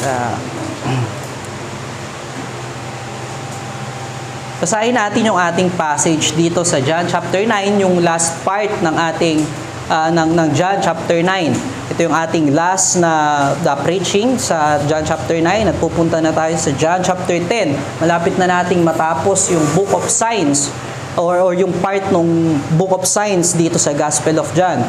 Uh, Basahin natin yung ating passage dito sa John chapter 9, yung last part ng ating ng John chapter 9. Ito yung ating last na preaching sa John chapter 9 at pupunta na tayo sa John chapter 10. Malapit na nating matapos yung Book of Signs or yung part ng Book of Signs dito sa Gospel of John.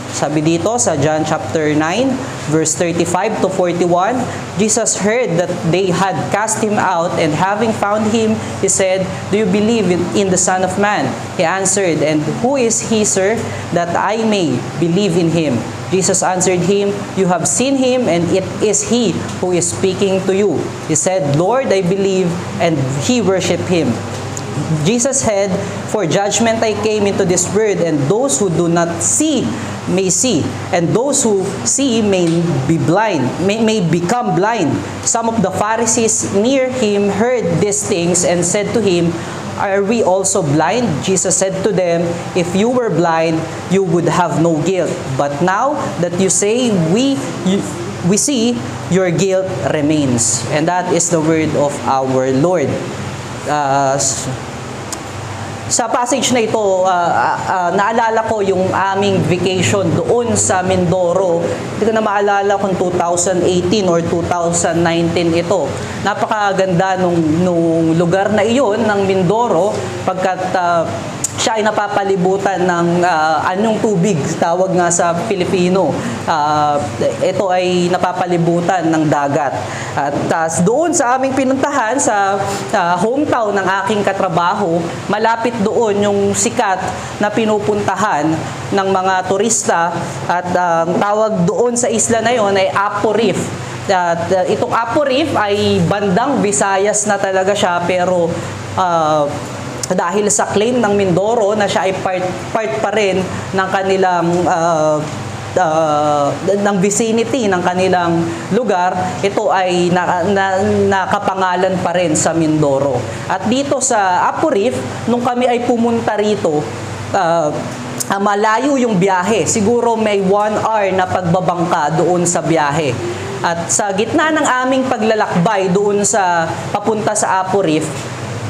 Sabi dito sa John chapter 9, verse 35 to 41, Jesus heard that they had cast him out, and having found him, he said, "Do you believe in the Son of Man?" He answered, "And who is he, sir, that I may believe in him?" Jesus answered him, "You have seen him, and it is he who is speaking to you." He said, "Lord, I believe," and he worshipped him. Jesus said, "For judgment I came into this world, and those who do not see may see, and those who see may be blind, may become blind." Some of the Pharisees near him heard these things and said to him, "Are we also blind?" Jesus said to them, "If you were blind, you would have no guilt. But now that you say we see, your guilt remains." And that is the word of our Lord. Sa passage na ito, naalala ko yung aming vacation doon sa Mindoro. Hindi ko na maalala kung 2018 or 2019 ito. Napakaganda nung lugar na iyon ng Mindoro pagkat siya ay napapalibutan ng anyong tubig, tawag nga sa Pilipino. Ito ay napapalibutan ng dagat. At doon sa aming pinuntahan, sa hometown ng aking katrabaho, malapit doon yung sikat na pinupuntahan ng mga turista. At ang tawag doon sa isla na yon ay Apo Reef. Itong Apo Reef ay bandang Visayas na talaga siya, pero dahil sa claim ng Mindoro na siya ay part pa rin ng kanilang ng vicinity ng kanilang lugar, ito ay nakapangalan pa rin sa Mindoro. At dito sa Apo Reef, nung kami ay pumunta rito, malayo yung biyahe. Siguro may 1 hour na pagbabangka doon sa biyahe. At sa gitna ng aming paglalakbay doon sa papunta sa Apo Reef,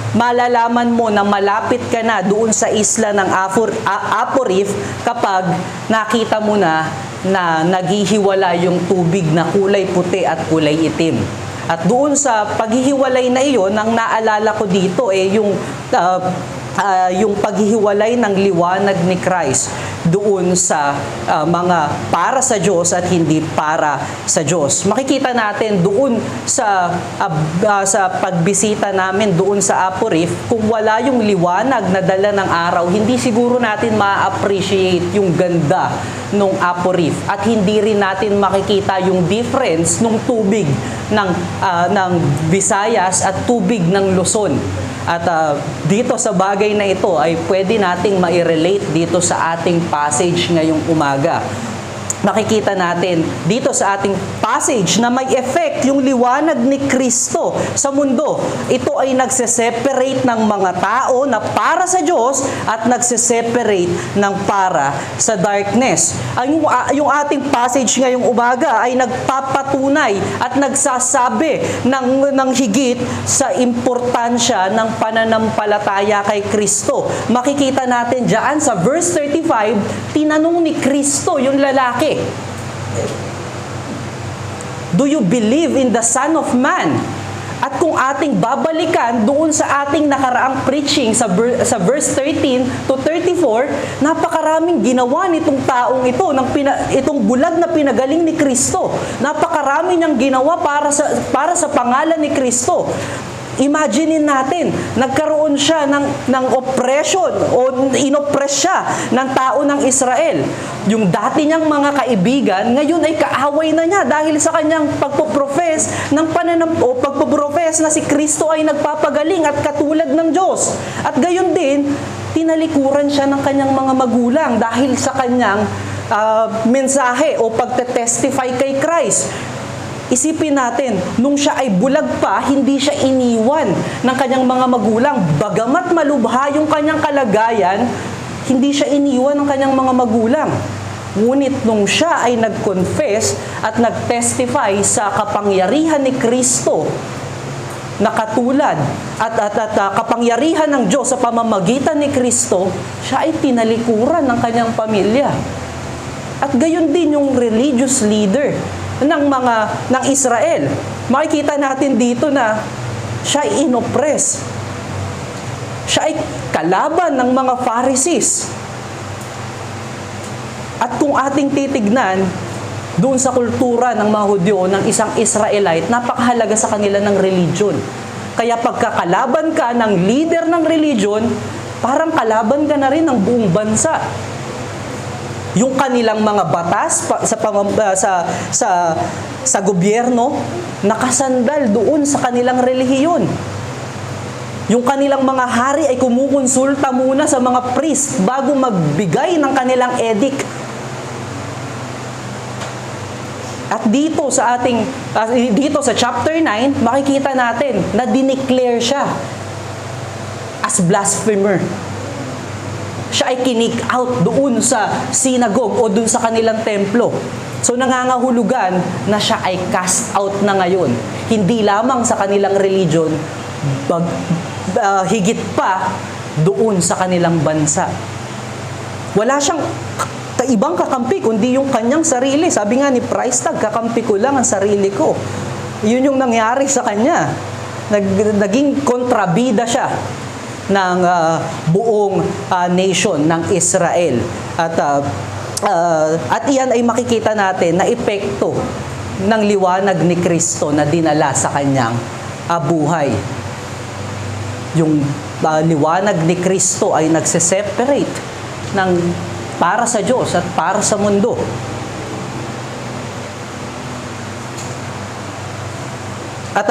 malalaman mo na malapit ka na doon sa isla ng Apo Reef kapag nakita mo na naghihiwala yung tubig na kulay puti at kulay itim. At doon sa paghihiwalay na iyon, ang naalala ko dito yung paghihiwalay ng liwanag ni Christ doon sa mga para sa Diyos at hindi para sa Diyos. Makikita natin doon sa pagbisita namin doon sa Apo Reef, kung wala yung liwanag na dala ng araw, hindi siguro natin ma-appreciate yung ganda ng Apo Reef at hindi rin natin makikita yung difference ng tubig ng Visayas at tubig ng Luzon. At dito sa bagay na ito ay pwede nating ma-relate dito sa ating passage ngayong umaga. Makikita natin dito sa ating passage na may effect yung liwanag ni Kristo sa mundo. Ito ay nagse-separate ng mga tao na para sa Diyos at nagse-separate ng para sa darkness. Yung ating passage ngayong umaga ay nagpapatunay at nagsasabi ng higit sa importansya ng pananampalataya kay Kristo. Makikita natin diyan sa verse 35, tinanong ni Kristo yung lalaki, "Do you believe in the Son of Man?" At kung ating babalikan doon sa ating nakaraang preaching sa verse 13 to 34, napakaraming ginawa nitong taong ito, itong bulag na pinagaling ni Kristo. Napakarami niyang ginawa para sa pangalan ni Kristo. Imaginin natin, nagkaroon siya ng oppression o inoppress siya ng tao ng Israel. Yung dati niyang mga kaibigan, ngayon ay kaaway na niya dahil sa kanyang pagpoprofess pagpoprofess na si Kristo ay nagpapagaling at katulad ng Diyos. At gayon din, tinalikuran siya ng kanyang mga magulang dahil sa kanyang mensahe o pagtetestify kay Christ. Isipin natin, nung siya ay bulag pa, hindi siya iniwan ng kanyang mga magulang. Bagamat malubha yung kanyang kalagayan, hindi siya iniwan ng kanyang mga magulang. Ngunit nung siya ay nag-confess at nag-testify sa kapangyarihan ni Kristo na katulad at kapangyarihan ng Diyos sa pamamagitan ni Kristo, siya ay tinalikuran ng kanyang pamilya. At gayon din yung religious leader ng Israel. Makikita natin dito na siya ay inoppress. Siya ay kalaban ng mga Pharisees. At kung ating titignan, doon sa kultura ng mga Hudyo, ng isang Israelite, napakahalaga sa kanila ng religion. Kaya pagkakalaban ka ng leader ng religion, parang kalaban ka na rin ng buong bansa. Yung kanilang mga batas sa gobyerno, nakasandal doon sa kanilang relihiyon. Yung kanilang mga hari ay kumukonsulta muna sa mga priest bago magbigay ng kanilang edict. At dito sa chapter 9, makikita natin na dineclare siya as blasphemer. Siya ay kick out doon sa synagogue o doon sa kanilang templo. So nangangahulugan na siya ay cast out na ngayon. Hindi lamang sa kanilang religion, higit pa doon sa kanilang bansa. Wala siyang ibang kakampi, kundi yung kanyang sarili. Sabi nga ni price tag, kakampi ko lang ang sarili ko. Yun yung nangyari sa kanya. Naging kontrabida siya ng buong nation ng Israel. At iyan ay makikita natin na epekto ng liwanag ni Kristo na dinala sa kanyang buhay. Yung liwanag ni Kristo ay nagse-separate ng para sa Diyos at para sa mundo. At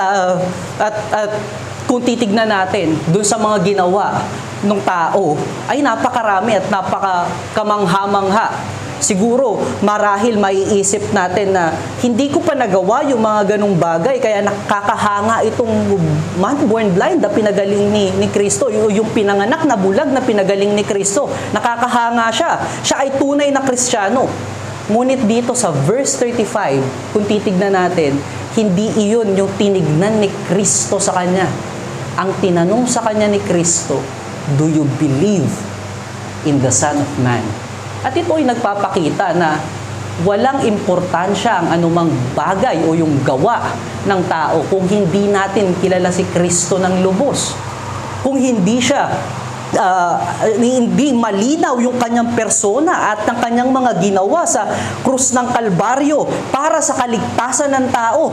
kung titignan natin doon sa mga ginawa ng tao, ay napakarami at napakakamangha-mangha. Siguro, marahil maiisip natin na hindi ko pa nagawa yung mga ganong bagay, kaya nakakahanga itong man born blind na pinagaling ni Kristo, yung pinanganak na bulag na pinagaling ni Kristo. Nakakahanga siya. Siya ay tunay na Kristiyano. Ngunit dito sa verse 35, kung titignan natin, hindi iyon yung tinignan ni Kristo sa kanya. Ang tinanong sa kanya ni Kristo, do you believe in the Son of Man? At ito ay nagpapakita na walang importansya ang anumang bagay o yung gawa ng tao kung hindi natin kilala si Kristo ng lubos. Kung hindi siya, hindi malinaw yung kanyang persona at ng kanyang mga ginawa sa krus ng Kalbaryo para sa kaligtasan ng tao.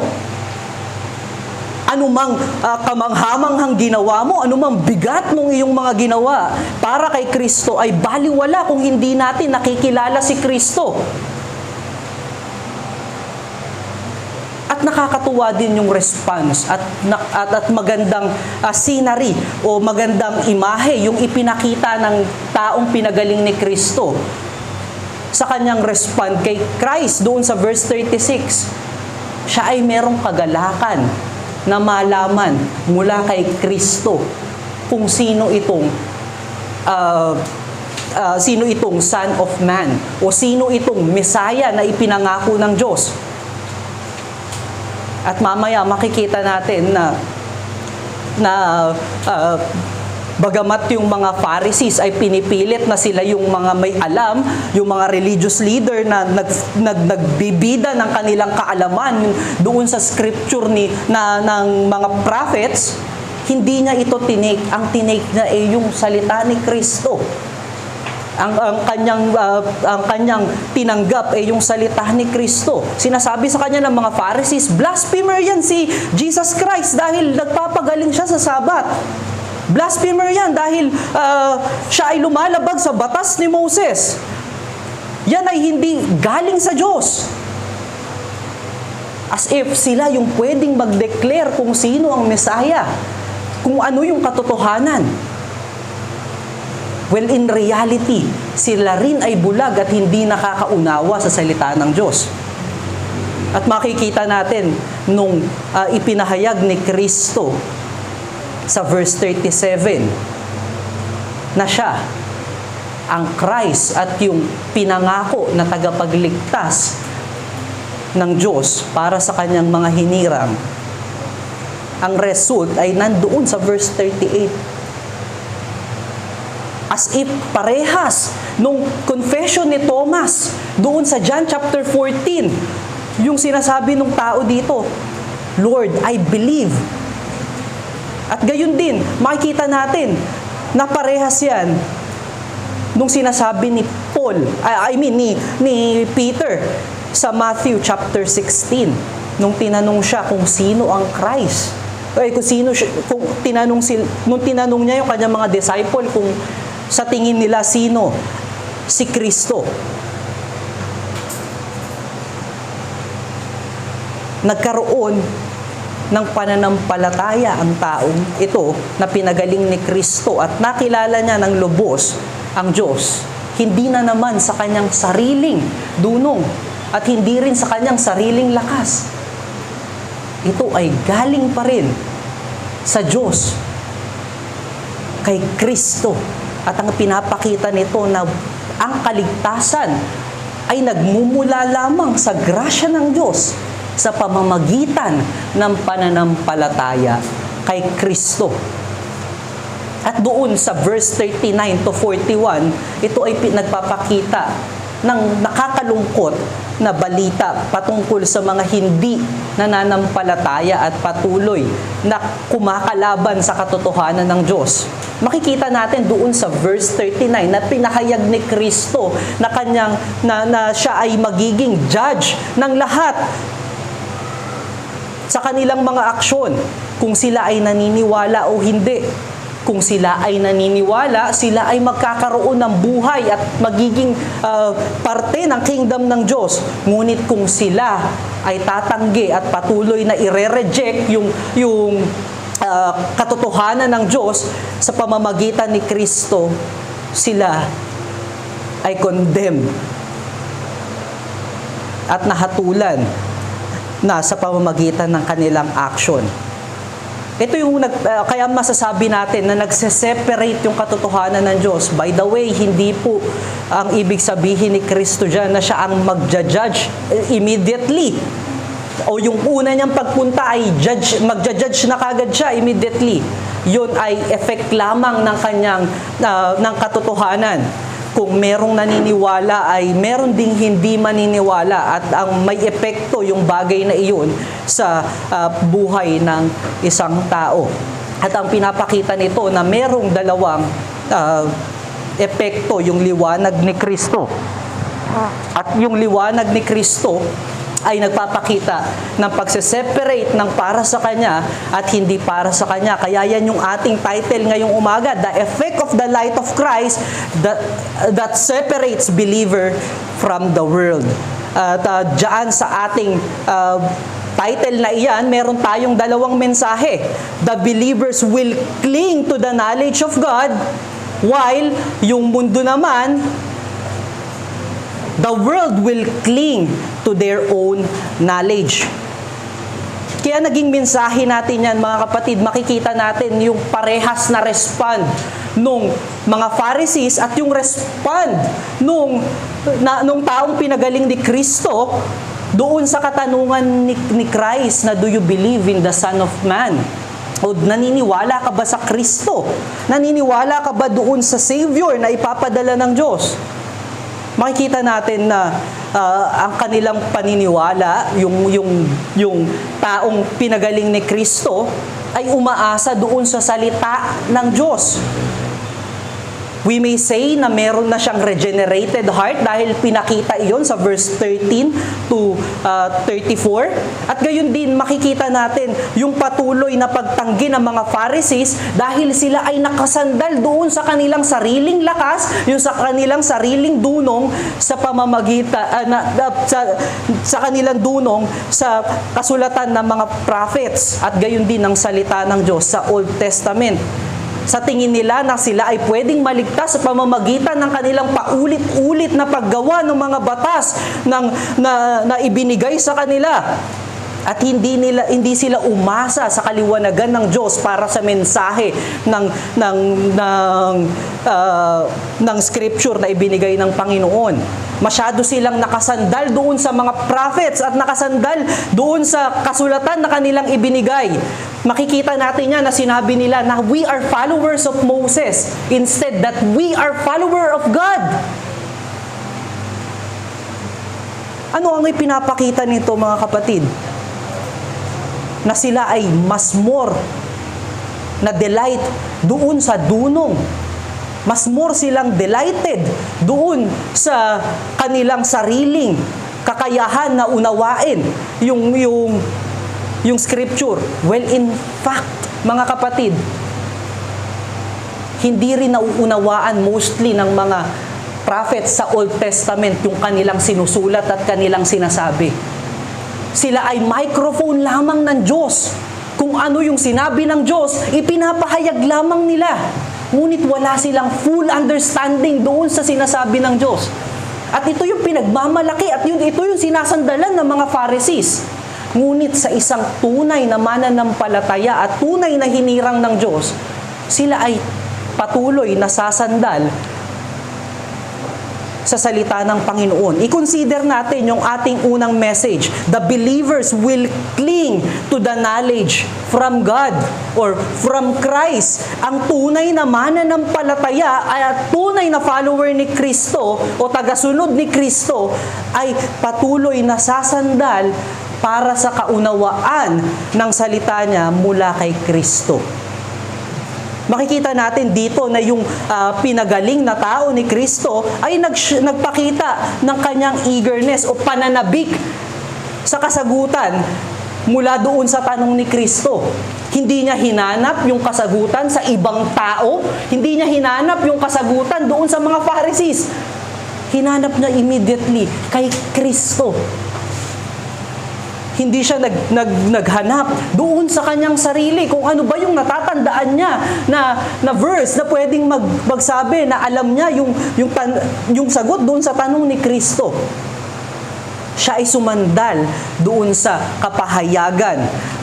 Anumang kamanghamanghang ginawa mo, anumang bigat mong iyong mga ginawa para kay Kristo ay baliwala kung hindi natin nakikilala si Kristo. At nakakatuwa din yung response at magandang scenery o magandang imahe yung ipinakita ng taong pinagaling ni Kristo sa kanyang respond kay Christ doon sa verse 36. Siya ay merong kagalakan na malaman mula kay Kristo kung sino itong Son of Man o sino itong Messiah na ipinangako ng Diyos. At mamaya makikita natin na bagamat yung mga Pharisees ay pinipilit na sila yung mga may alam, yung mga religious leader na nagbibida ng kanilang kaalaman doon sa scripture ng mga prophets, hindi niya ito tinake. Ang tinake niya ay yung salita ni Kristo. Ang kanyang tinanggap ay yung salita ni Kristo. Sinasabi sa kanya ng mga Pharisees, blasphemer yan si Jesus Christ dahil nagpapagaling siya sa Sabat. Blasphemer yan dahil siya ay lumalabag sa batas ni Moses. Yan ay hindi galing sa Diyos. As if sila yung pwedeng mag-declare kung sino ang Messiah, kung ano yung katotohanan. Well, in reality, sila rin ay bulag at hindi nakakaunawa sa salita ng Diyos. At makikita natin nung ipinahayag ni Kristo sa verse 37 na siya ang Christ at yung pinangako na tagapagligtas ng Diyos para sa kanyang mga hinirang, ang result ay nandoon sa verse 38. As if parehas nung confession ni Thomas doon sa John chapter 14, yung sinasabi ng tao dito, Lord, I believe. At gayon din, makikita natin na parehas yan nung sinasabi ni ni Peter sa Matthew chapter 16, nung tinanong siya kung sino ang Christ. Nung tinanong niya yung kanyang mga disciple kung sa tingin nila sino si Kristo. Nagkaroon ng pananampalataya ang taong ito na pinagaling ni Kristo at nakilala niya ng lubos ang Diyos, hindi na naman sa kanyang sariling dunong at hindi rin sa kanyang sariling lakas. Ito ay galing pa rin sa Diyos, kay Kristo. At ang pinapakita nito na ang kaligtasan ay nagmumula lamang sa grasya ng Diyos sa pamamagitan ng pananampalataya kay Kristo. At doon sa verse 39 to 41, ito ay nagpapakita ng nakakalungkot na balita patungkol sa mga hindi nananampalataya at patuloy na kumakalaban sa katotohanan ng Diyos. Makikita natin doon sa verse 39 na pinahayag ni Kristo na siya ay magiging judge ng lahat sa kanilang mga aksyon, kung sila ay naniniwala o hindi. Kung sila ay naniniwala, sila ay magkakaroon ng buhay at magiging parte ng kingdom ng Diyos. Ngunit kung sila ay tatanggi at patuloy na ire-reject yung katotohanan ng Diyos sa pamamagitan ni Kristo, sila ay condemned at nahatulan na sa pamamagitan ng kanilang action. Ito yung kaya masasabi natin na nagse-separate yung katotohanan ng Diyos. By the way, hindi po ang ibig sabihin ni Kristo dyan na siya ang magja-judge immediately. O yung una niyang pagpunta ay magja-judge na kagad siya immediately. Yun ay effect lamang ng kanyang ng katotohanan. Kung merong naniniwala ay meron ding hindi maniniwala at ang may epekto yung bagay na iyon sa buhay ng isang tao. At ang pinapakita nito na merong dalawang epekto yung liwanag ni Kristo. At yung liwanag ni Kristo ay nagpapakita ng pagse-separate ng para sa Kanya at hindi para sa Kanya. Kaya yan yung ating title ngayong umaga, The Effect of the Light of Christ that Separates Believer from the World. At dyan sa ating title na iyan, meron tayong dalawang mensahe. The believers will cling to the knowledge of God, while yung mundo naman, the world will cling to their own knowledge. Kaya naging mensahe natin yan, mga kapatid, makikita natin yung parehas na respond nung mga Pharisees at yung respond nung taong pinagaling ni Kristo doon sa katanungan ni Christ na, do you believe in the Son of Man? O naniniwala ka ba sa Kristo? Naniniwala ka ba doon sa Savior na ipapadala ng Diyos? Makikita natin na ang kanilang paniniwala, yung taong pinagaling ni Kristo, ay umaasa doon sa salita ng Diyos. We may say na meron na siyang regenerated heart dahil pinakita iyon sa verse 13 to 34. At gayon din makikita natin yung patuloy na pagtanggi ng mga Pharisees dahil sila ay nakasandal doon sa kanilang sariling lakas, yung sa kanilang sariling dunong sa pamamagitan sa kanilang dunong sa kasulatan ng mga prophets at gayon din ng salita ng Diyos sa Old Testament. Sa tingin nila na sila ay pwedeng maligtas sa pamamagitan ng kanilang paulit-ulit na paggawa ng mga batas na ibinigay sa kanila. At hindi sila umasa sa kaliwanagan ng Diyos para sa mensahe ng scripture na ibinigay ng Panginoon. Masyado silang nakasandal doon sa mga prophets at nakasandal doon sa kasulatan na kanilang ibinigay. Makikita natin yan na sinabi nila na we are followers of Moses instead that we are follower of God. Ano ang ipinapakita nito, mga kapatid? Na sila ay mas more na delight doon sa dunong. Mas more silang delighted doon sa kanilang sariling kakayahan na unawain yung scripture. Well, in fact, mga kapatid, hindi rin nauunawaan mostly ng mga prophets sa Old Testament yung kanilang sinusulat at kanilang sinasabi. Sila ay microphone lamang ng Diyos. Kung ano yung sinabi ng Diyos, ipinapahayag lamang nila. Ngunit wala silang full understanding doon sa sinasabi ng Diyos. At ito yung pinagmamalaki at ito yung sinasandalan ng mga Pharisees. Ngunit sa isang tunay na mananampalataya at tunay na hinirang ng Diyos, sila ay patuloy na sasandal sa salita ng Panginoon. I-consider natin yung ating unang message. The believers will cling to the knowledge from God or from Christ. Ang tunay na mananampalataya at tunay na follower ni Kristo o tagasunod ni Kristo ay patuloy na sasandal para sa kaunawaan ng salita niya mula kay Kristo. Makikita natin dito na yung pinagaling na tao ni Kristo ay nagpakita ng kanyang eagerness o pananabik sa kasagutan mula doon sa tanong ni Kristo. Hindi niya hinanap yung kasagutan sa ibang tao, hindi niya hinanap yung kasagutan doon sa mga Pharisees. Hinanap niya immediately kay Kristo. Hindi siya naghanap doon sa kanyang sarili kung ano ba yung natatandaan niya na verse na pwedeng magsabi na alam niya yung sagot doon sa tanong ni Kristo. Siya ay sumandal doon sa kapahayagan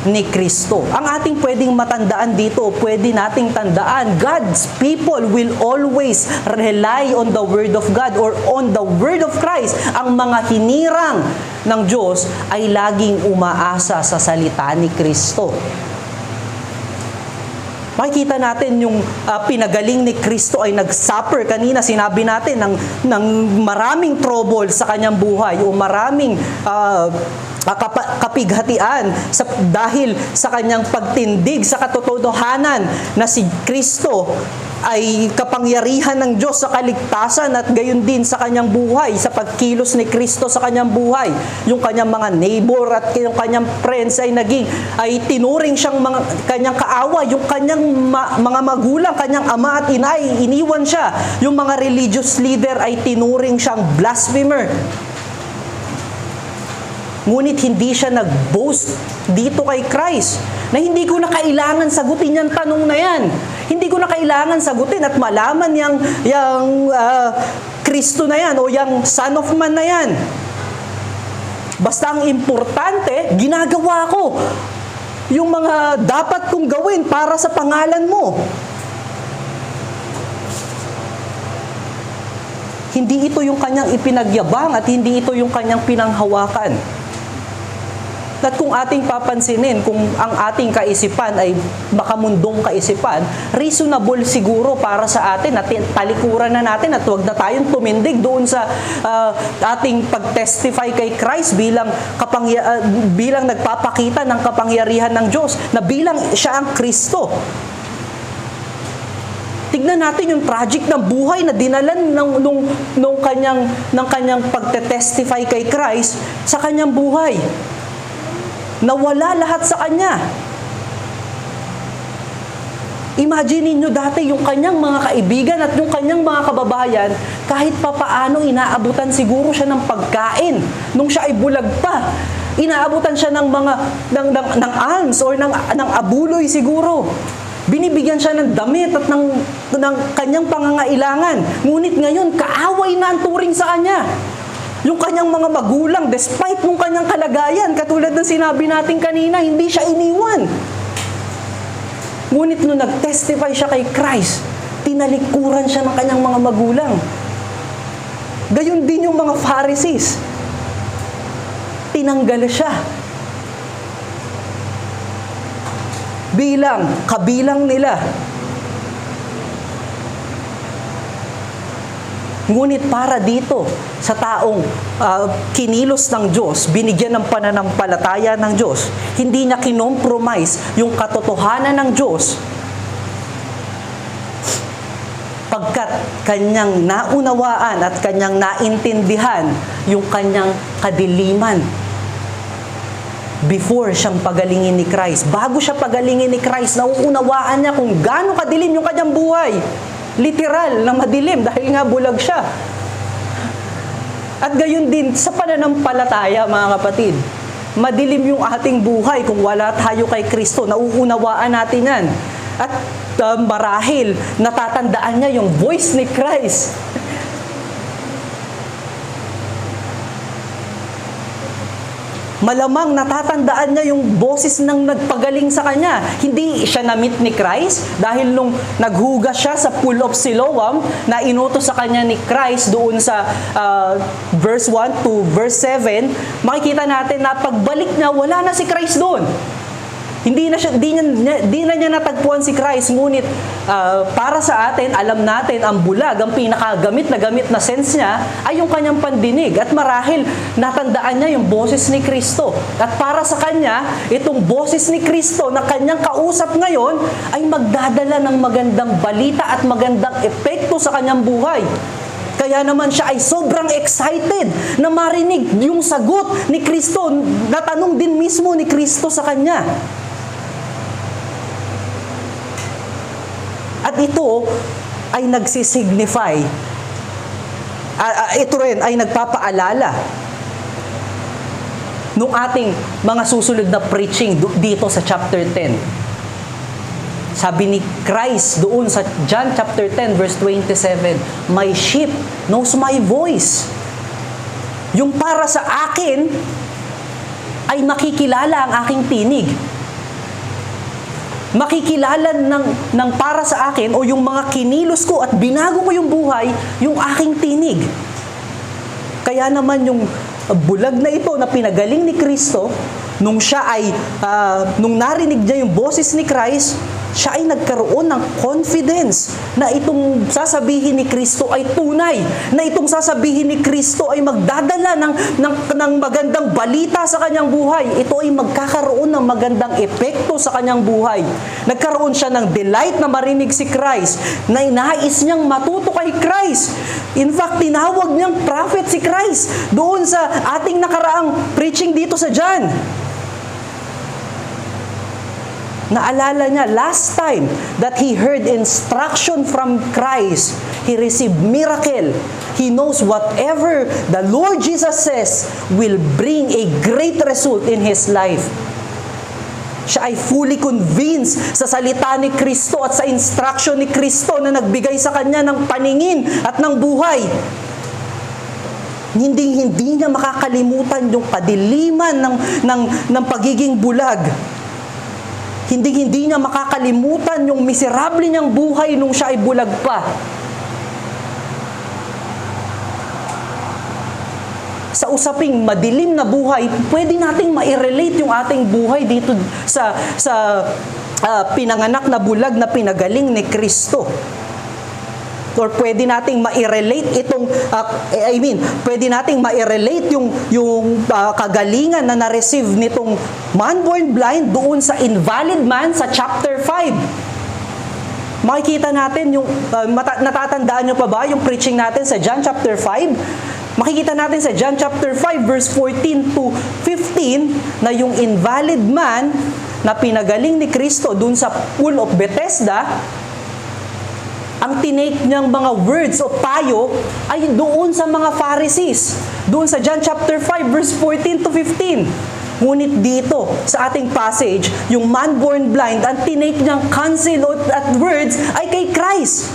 ni Kristo. Ang ating pwedeng matandaan dito, pwede nating tandaan, God's people will always rely on the Word of God or on the Word of Christ. Ang mga hinirang ng Diyos ay laging umaasa sa salita ni Kristo. Makikita natin yung pinagaling ni Kristo ay nag-suffer. Kanina sinabi natin ng maraming trouble sa kanyang buhay o maraming kapighatian dahil sa kanyang pagtindig sa katotohanan na si Kristo ay kapangyarihan ng Diyos sa kaligtasan at gayon din sa kanyang buhay, sa pagkilos ni Kristo sa kanyang buhay. Yung kanyang mga neighbor at yung kanyang friends ay tinuring siyang kanyang kaawa, yung kanyang mga magulang, kanyang ama at ina ay iniwan siya. Yung mga religious leader ay tinuring siyang blasphemer. Ngunit hindi siya nag-boast dito kay Christ na hindi ko na kailangan sagutin yung tanong na yan. Hindi ko na kailangan sagutin at malaman yung Kristo na yan o yung Son of Man na yan. Basta ang importante, ginagawa ko yung mga dapat kong gawin para sa pangalan mo. Hindi ito yung kanyang ipinagyabang at hindi ito yung kanyang pinanghawakan. At kung ating papansinin, kung ang ating kaisipan ay makamundong kaisipan, reasonable siguro para sa atin at talikuran na natin at huwag na tayong tumindig doon sa ating pag-testify kay Christ bilang nagpapakita ng kapangyarihan ng Diyos na bilang siya ang Kristo. Tignan natin yung tragic na buhay na dinalan ng kanyang pagte-testify kay Christ sa kanyang buhay. Nawala lahat sa kanya. Imagine niyo dati yung kanyang mga kaibigan at yung kanyang mga kababayan, kahit papaano inaabutan siguro siya ng pagkain nung siya ay bulag pa. Inaabutan siya ng ng alms or ng abuloy siguro. Binibigyan siya ng damit at ng kanyang pangangailangan. Ngunit ngayon, kaaway na ang turing sa kanya. Yung kanyang mga magulang, despite nung kanyang kalagayan, katulad ng sinabi natin kanina, hindi siya iniwan. Ngunit nung nag-testify siya kay Christ, tinalikuran siya ng kanyang mga magulang. Gayon din yung mga Pharisees. Tinanggal siya. Kabilang nila. Ngunit para dito, sa taong kinilos ng Diyos, binigyan ng pananampalataya ng Diyos, hindi niya kinompromise yung katotohanan ng Diyos, pagkat kanyang naunawaan at kanyang naintindihan yung kanyang kadiliman before siyang pagalingin ni Christ. Bago siya pagalingin ni Christ, nauunawaan niya kung gaano kadilim yung kanyang buhay. Literal na madilim dahil nga bulag siya. At gayon din sa pananampalataya, mga kapatid. Madilim yung ating buhay kung wala tayo kay Kristo. Nauunawaan natin yan. At marahil, natatandaan niya yung voice ni Christ. Malamang natatandaan niya yung boses ng nagpagaling sa kanya. Hindi siya na-meet ni Christ dahil nung naghugas siya sa pool of Siloam na inutos sa kanya ni Christ doon sa verse 1 to verse 7, makikita natin na pagbalik niya, wala na si Christ doon. Di na niya natagpuan si Christ, ngunit para sa atin, alam natin, ang bulag, ang pinakagamit na sense niya, ay yung kanyang pandinig. At marahil, natandaan niya yung boses ni Kristo. At para sa kanya, itong boses ni Kristo na kanyang kausap ngayon, ay magdadala ng magandang balita at magandang epekto sa kanyang buhay. Kaya naman siya ay sobrang excited na marinig yung sagot ni Kristo, na tanong din mismo ni Kristo sa kanya. At ito ay nagsisignify, ito rin ay nagpapaalala nung ating mga susunod na preaching dito sa chapter 10. Sabi ni Christ doon sa John chapter 10 verse 27, "My sheep knows my voice." Yung para sa akin ay makikilala ang aking tinig. Makikilala ng para sa akin o yung mga kinilos ko at binago ko yung buhay, yung aking tinig. Kaya naman yung bulag na ito na pinagaling ni Kristo, nung narinig niya yung boses ni Christ, siya ay nagkaroon ng confidence na itong sasabihin ni Kristo ay tunay, na itong sasabihin ni Kristo ay magdadala ng magandang balita sa kanyang buhay. Ito ay magkakaroon ng magandang epekto sa kanyang buhay. Nagkaroon siya ng delight na marinig si Christ, na inais niyang matuto kay Christ. In fact, tinawag niyang prophet si Christ doon sa ating nakaraang preaching dito sa John. Naalala niya, last time that he heard instruction from Christ, he received miracle. He knows whatever the Lord Jesus says will bring a great result in his life. Siya ay fully convinced sa salita ni Kristo at sa instruction ni Kristo na nagbigay sa kanya ng paningin at ng buhay. Hindi niya makakalimutan yung kadiliman ng pagiging bulag. Hindi niya makakalimutan yung miserable niyang buhay nung siya ay bulag pa. Sa usaping madilim na buhay, pwede nating ma-relate yung ating buhay dito sa pinanganak na bulag na pinagaling ni Kristo. Or pwede nating ma-relate itong pwede nating ma-relate yung kagalingan na na-receive nitong man born blind doon sa invalid man sa chapter 5. Makikita natin yung natatandaan niyo pa ba yung preaching natin sa John chapter 5? Makikita natin sa John chapter 5 verse 14 to 15 na yung invalid man na pinagaling ni Kristo doon sa pool of Bethesda, ang tinake niyang mga words o payo ay doon sa mga Pharisees. Doon sa John chapter 5 verse 14 to 15. Ngunit dito sa ating passage, yung man born blind, ang tinake niyang counsel at words ay kay Christ.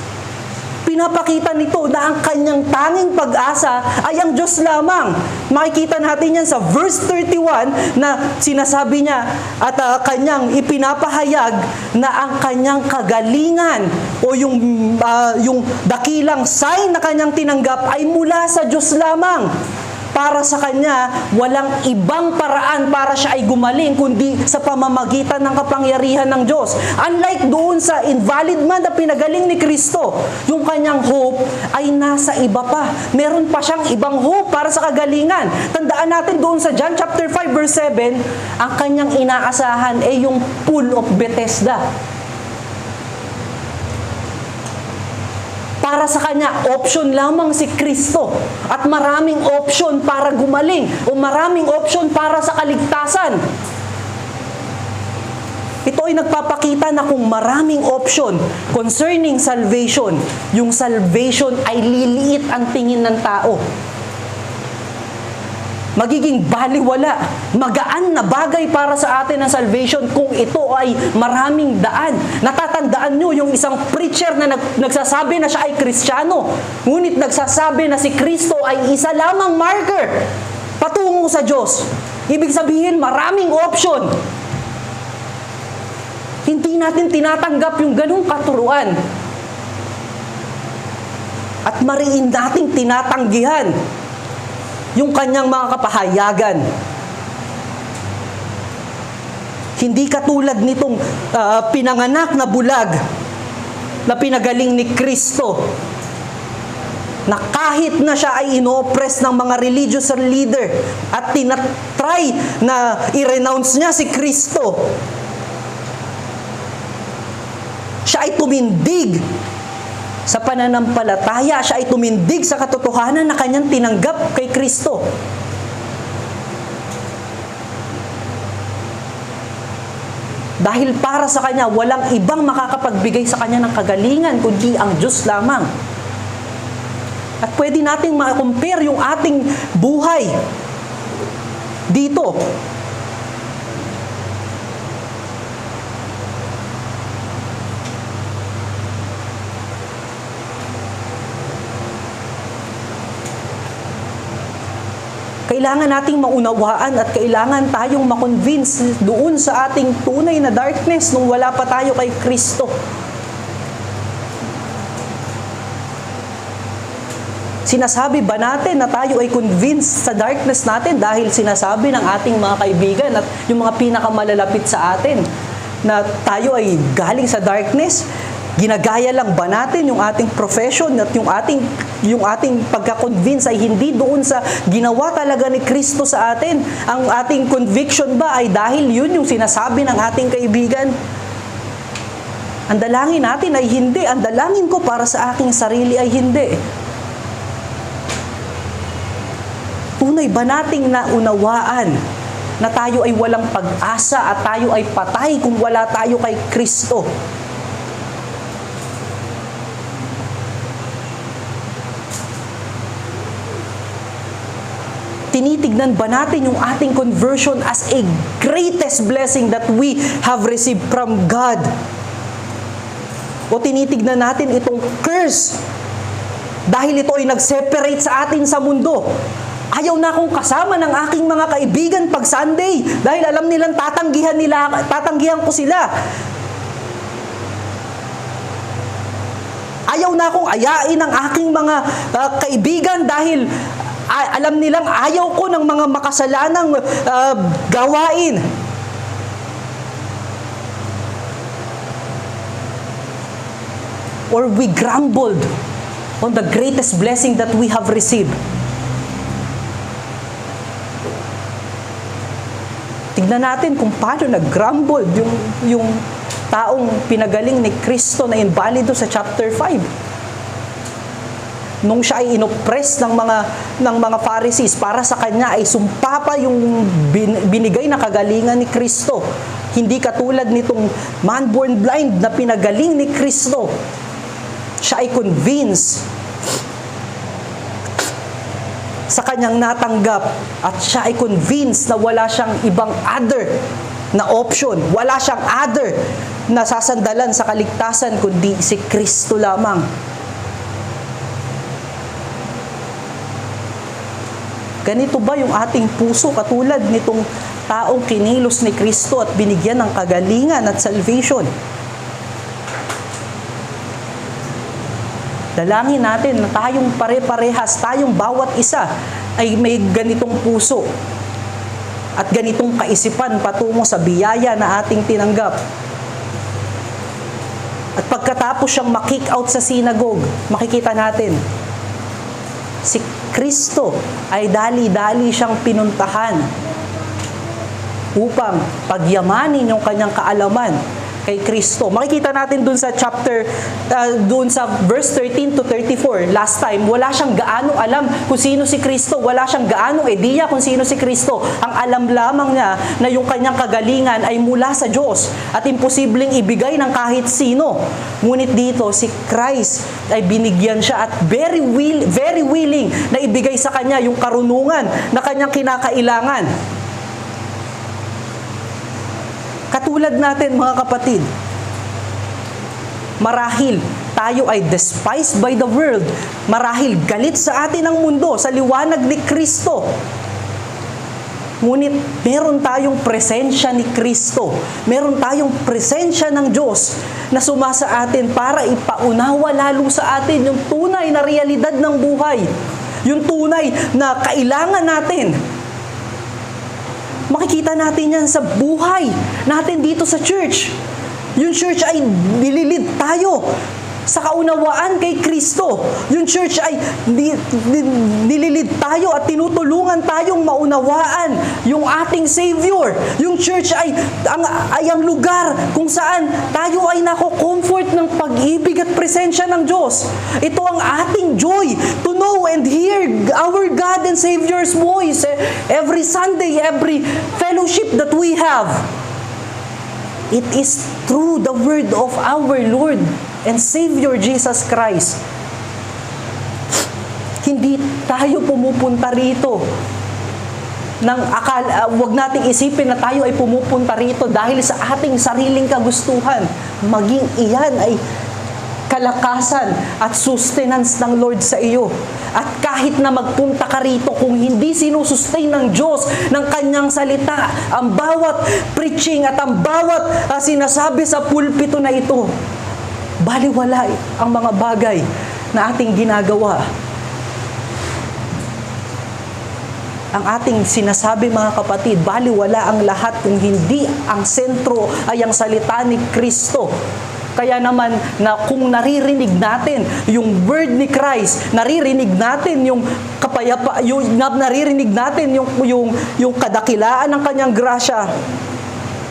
Ipinapakita nito na ang kanyang tanging pag-asa ay ang Diyos lamang. Makikita natin yan sa verse 31 na sinasabi niya at kanyang ipinapahayag na ang kanyang kagalingan o yung dakilang sign na kanyang tinanggap ay mula sa Diyos lamang. Para sa kanya, walang ibang paraan para siya ay gumaling kundi sa pamamagitan ng kapangyarihan ng Diyos. Unlike doon sa invalid man na pinagaling ni Kristo, yung kanyang hope ay nasa iba pa. Meron pa siyang ibang hope para sa kagalingan. Tandaan natin doon sa John chapter 5 verse 7, ang kanyang inaasahan ay yung pool of Bethesda. Para sa kanya, option lamang si Kristo at maraming option para gumaling o maraming option para sa kaligtasan. Ito ay nagpapakita na kung maraming option concerning salvation, yung salvation ay liliit ang tingin ng tao. Magiging baliwala, magaan na bagay para sa atin ang salvation kung ito ay maraming daan. Natatandaan nyo yung isang preacher na nagsasabi na siya ay Kristiyano, ngunit nagsasabi na si Kristo ay isa lamang marker patungo sa Diyos. Ibig sabihin, maraming option. Hindi natin tinatanggap yung ganung katuruan. At mariin nating tinatanggihan yung kanyang mga kapahayagan. Hindi katulad nitong pinanganak na bulag na pinagaling ni Kristo, na kahit na siya ay ino-oppress ng mga religious leader at tinatry na i-renounce niya si Kristo, siya ay tumindig sa pananampalataya, siya ay tumindig sa katotohanan na kanyang tinanggap kay Kristo. Dahil para sa kanya, walang ibang makakapagbigay sa kanya ng kagalingan kundi ang Diyos lamang. At pwede nating ma-compare yung ating buhay dito. Kailangan nating maunawaan at kailangan tayong makonvince doon sa ating tunay na darkness nung wala pa tayo kay Kristo. Sinasabi ba natin na tayo ay convinced sa darkness natin dahil sinasabi ng ating mga kaibigan at yung mga pinakamalalapit sa atin na tayo ay galing sa darkness? Ginagaya lang ba natin yung ating profession at yung ating pagka-convince ay hindi doon sa ginawa talaga ni Kristo sa atin? Ang ating conviction ba ay dahil yun yung sinasabi ng ating kaibigan? Ang dalangin natin ay hindi. Ang dalangin ko para sa aking sarili ay hindi. Tunay ba nating naunawaan na tayo ay walang pag-asa at tayo ay patay kung wala tayo kay Kristo? Tinitignan ba natin yung ating conversion as a greatest blessing that we have received from God? O tinitignan natin itong curse dahil ito ay nag-separate sa atin sa mundo? Ayaw na akong kasama ng aking mga kaibigan pag Sunday dahil alam nilang tatanggihan ko sila. Ayaw na akong ayain ng aking mga kaibigan dahil alam nilang ayaw ko ng mga makasalanang gawain. Or we grumbled on the greatest blessing that we have received. Tignan natin kung paano nag-grumbled yung taong pinagaling ni Kristo na invalido sa chapter 5. Nung siya ay inoppress ng mga Pharisees, para sa kanya ay sumpa pa yung binigay na kagalingan ni Kristo. Hindi katulad nitong man born blind na pinagaling ni Kristo. Siya ay convinced sa kanyang natanggap at siya ay convinced na wala siyang ibang other na option, wala siyang other na sasandalan sa kaligtasan kundi si Kristo lamang. Ganito ba yung ating puso katulad nitong taong kinilos ni Kristo at binigyan ng kagalingan at salvation? Dalangin natin na tayong pare-parehas, tayong bawat isa ay may ganitong puso at ganitong kaisipan patungo sa biyaya na ating tinanggap. At pagkatapos siyang makick out sa sinagog, makikita natin, si Kristo ay dali-dali siyang pinuntahan upang pagyamanin yung kanyang kaalaman kay Kristo. Makikita natin dun sa dun sa verse 13 to 34. Last time, wala siyang gaano alam kung sino si Kristo. Wala siyang gaano ideya kung sino si Kristo. Ang alam lamang niya na yung kanyang kagalingan ay mula sa Diyos at imposibleng ibigay ng kahit sino. Ngunit dito, si Christ ay binigyan siya at very willing na ibigay sa kanya yung karunungan na kanyang kinakailangan. Katulad natin mga kapatid, marahil tayo ay despised by the world, marahil galit sa atin ang mundo sa liwanag ni Kristo. Ngunit meron tayong presensya ni Kristo, meron tayong presensya ng Diyos na sumasa atin para ipaunawa lalo sa atin yung tunay na realidad ng buhay, yung tunay na kailangan natin. Makikita natin yan sa buhay natin dito sa church. Yung church ay nililid tayo sa kaunawaan kay Kristo. Yung church ay nililid tayo at tinutulungan tayong maunawaan yung ating Savior. Yung church ay ang lugar kung saan tayo ay nako-comfort ng pag-ibig at presensya ng Diyos. Ito ang ating joy to know and hear our God and Savior's voice every Sunday, every fellowship that we have. It is through the word of our Lord and Savior Jesus Christ. Hindi tayo pumupunta rito wag nating isipin na tayo ay pumupunta rito dahil sa ating sariling kagustuhan. Maging iyan ay kalakasan at sustenance ng Lord sa iyo. At kahit na magpunta ka rito, kung hindi sinusustain ng Diyos ng kanyang salita, ang bawat preaching at ang bawat sinasabi sa pulpito na ito, baliwala ang mga bagay na ating ginagawa. Ang ating sinasabi mga kapatid, baliwala ang lahat kung hindi ang sentro ay ang salita ni Kristo. Kaya naman na kung naririnig natin yung word ni Christ, naririnig natin yung naririnig natin yung kadakilaan ng kanyang grasya,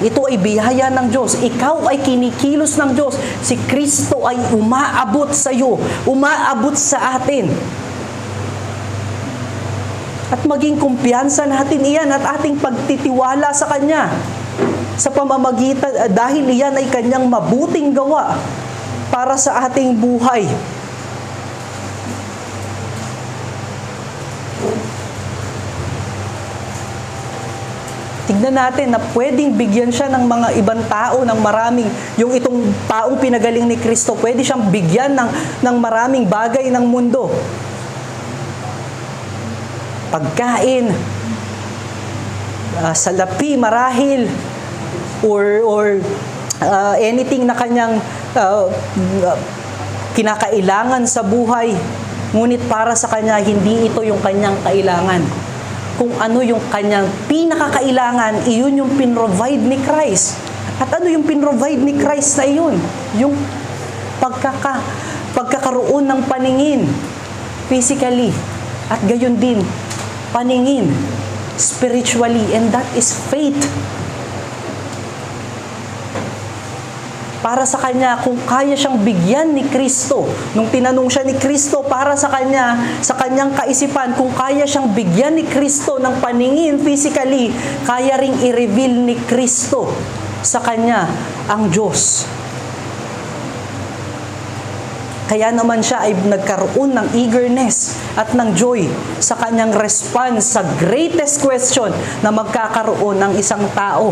ito ay biyaya ng Diyos. Ikaw ay kinikilos ng Diyos. Si Kristo ay umaabot sa iyo, umaabot sa atin. At maging kumpiyansa natin iyan at ating pagtitiwala sa Kanya. Sa pamamagitan, dahil iyan ay Kanyang mabuting gawa para sa ating buhay. Tignan natin na pwedeng bigyan siya ng mga ibang tao ng maraming, yung itong taong pinagaling ni Kristo, pwede siyang bigyan ng maraming bagay ng mundo. Pagkain, salapi marahil, or anything na kanyang kinakailangan sa buhay. Ngunit para sa kanya, hindi ito yung kanyang kailangan. Kung ano yung kanyang pinakakailangan, iyon yung pinrovide ni Christ. At ano yung pinrovide ni Christ na iyon? Yung pagkakaroon ng paningin, physically, at gayon din, paningin, spiritually, and that is faith. Para sa kanya, kung kaya siyang bigyan ni Kristo, nung tinanong siya ni Kristo para sa kanya, sa kanyang kaisipan, kung kaya siyang bigyan ni Kristo ng paningin physically, kaya ring i-reveal ni Kristo sa kanya ang Diyos. Kaya naman siya ay nagkaroon ng eagerness at ng joy sa kanyang response sa greatest question na magkakaroon ng isang tao.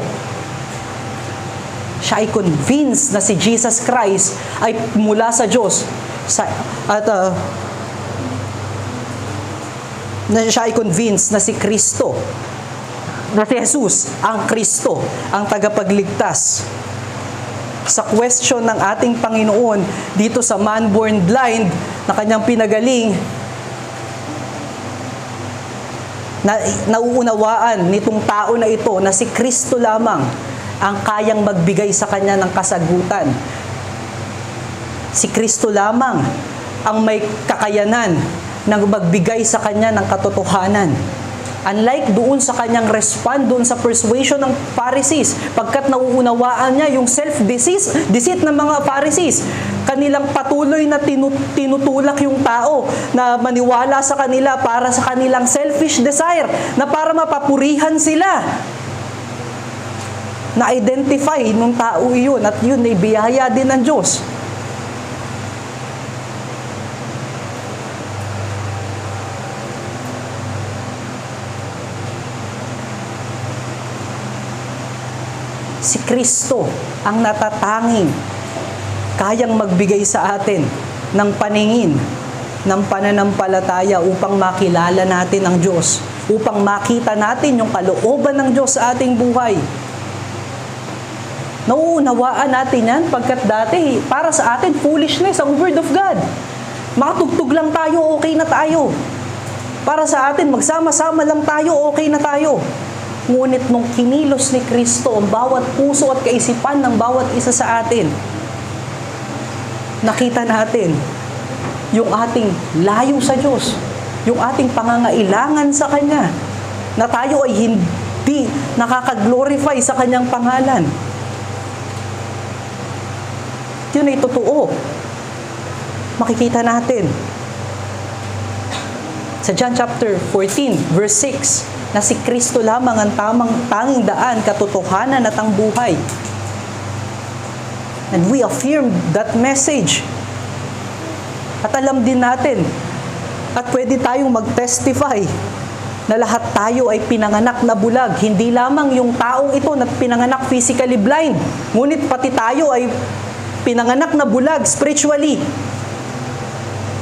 Siya ay convinced na si Jesus Christ ay mula sa Diyos. na siya ay convinced na si Kristo, na si Jesus ang Kristo, ang tagapagligtas. Sa question ng ating Panginoon dito sa man born blind na kanyang pinagaling, na nauunawaan nitong tao na ito na si Kristo lamang ang kayang magbigay sa kanya ng kasagutan. Si Kristo lamang ang may kakayanan na magbigay sa kanya ng katotohanan. Unlike doon sa kanyang respond, doon sa persuasion ng Pharisees, pagkat nauunawaan niya yung self-deceit ng mga Pharisees, kanilang patuloy na tinutulak yung tao na maniwala sa kanila para sa kanilang selfish desire, na para mapapurihan sila. Na-identify nung tao iyon at yun ay biyaya din ng Diyos. Si Kristo ang natatanging kayang magbigay sa atin ng paningin, ng pananampalataya upang makilala natin ang Diyos, upang makita natin yung kalooban ng Diyos sa ating buhay. Nauunawaan natin yan pagkat dati para sa atin foolishness ang Word of God. Makatugtog lang tayo, okay na tayo. Para sa atin, magsama-sama lang tayo, okay na tayo. Ngunit nung kinilos ni Kristo ang bawat puso at kaisipan ng bawat isa sa atin, nakita natin yung ating layo sa Diyos, yung ating pangangailangan sa Kanya, na tayo ay hindi nakaka-glorify sa Kanyang pangalan. Yun ay totoo. Makikita natin sa John chapter 14, verse 6, na si Kristo lamang ang tanging daan, katotohanan at ang buhay. And we affirm that message. At alam din natin, at pwede tayong mag-testify na lahat tayo ay pinanganak na bulag. Hindi lamang yung taong ito na pinanganak physically blind, ngunit pati tayo ay pinanganak na bulag spiritually.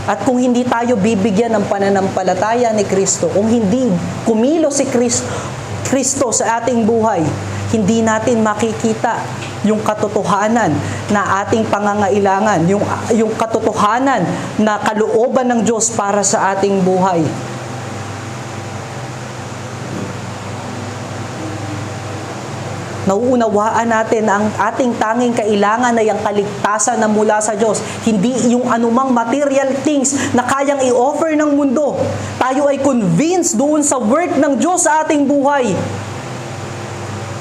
At kung hindi tayo bibigyan ng pananampalataya ni Kristo, kung hindi kumilos si Kristo sa ating buhay, hindi natin makikita yung katotohanan na ating pangangailangan, yung katotohanan na kalooban ng Diyos para sa ating buhay. Nauunawaan natin na ang ating tanging kailangan ay ang kaligtasan na mula sa Diyos. Hindi yung anumang material things na kayang i-offer ng mundo. Tayo ay convinced doon sa work ng Diyos sa ating buhay.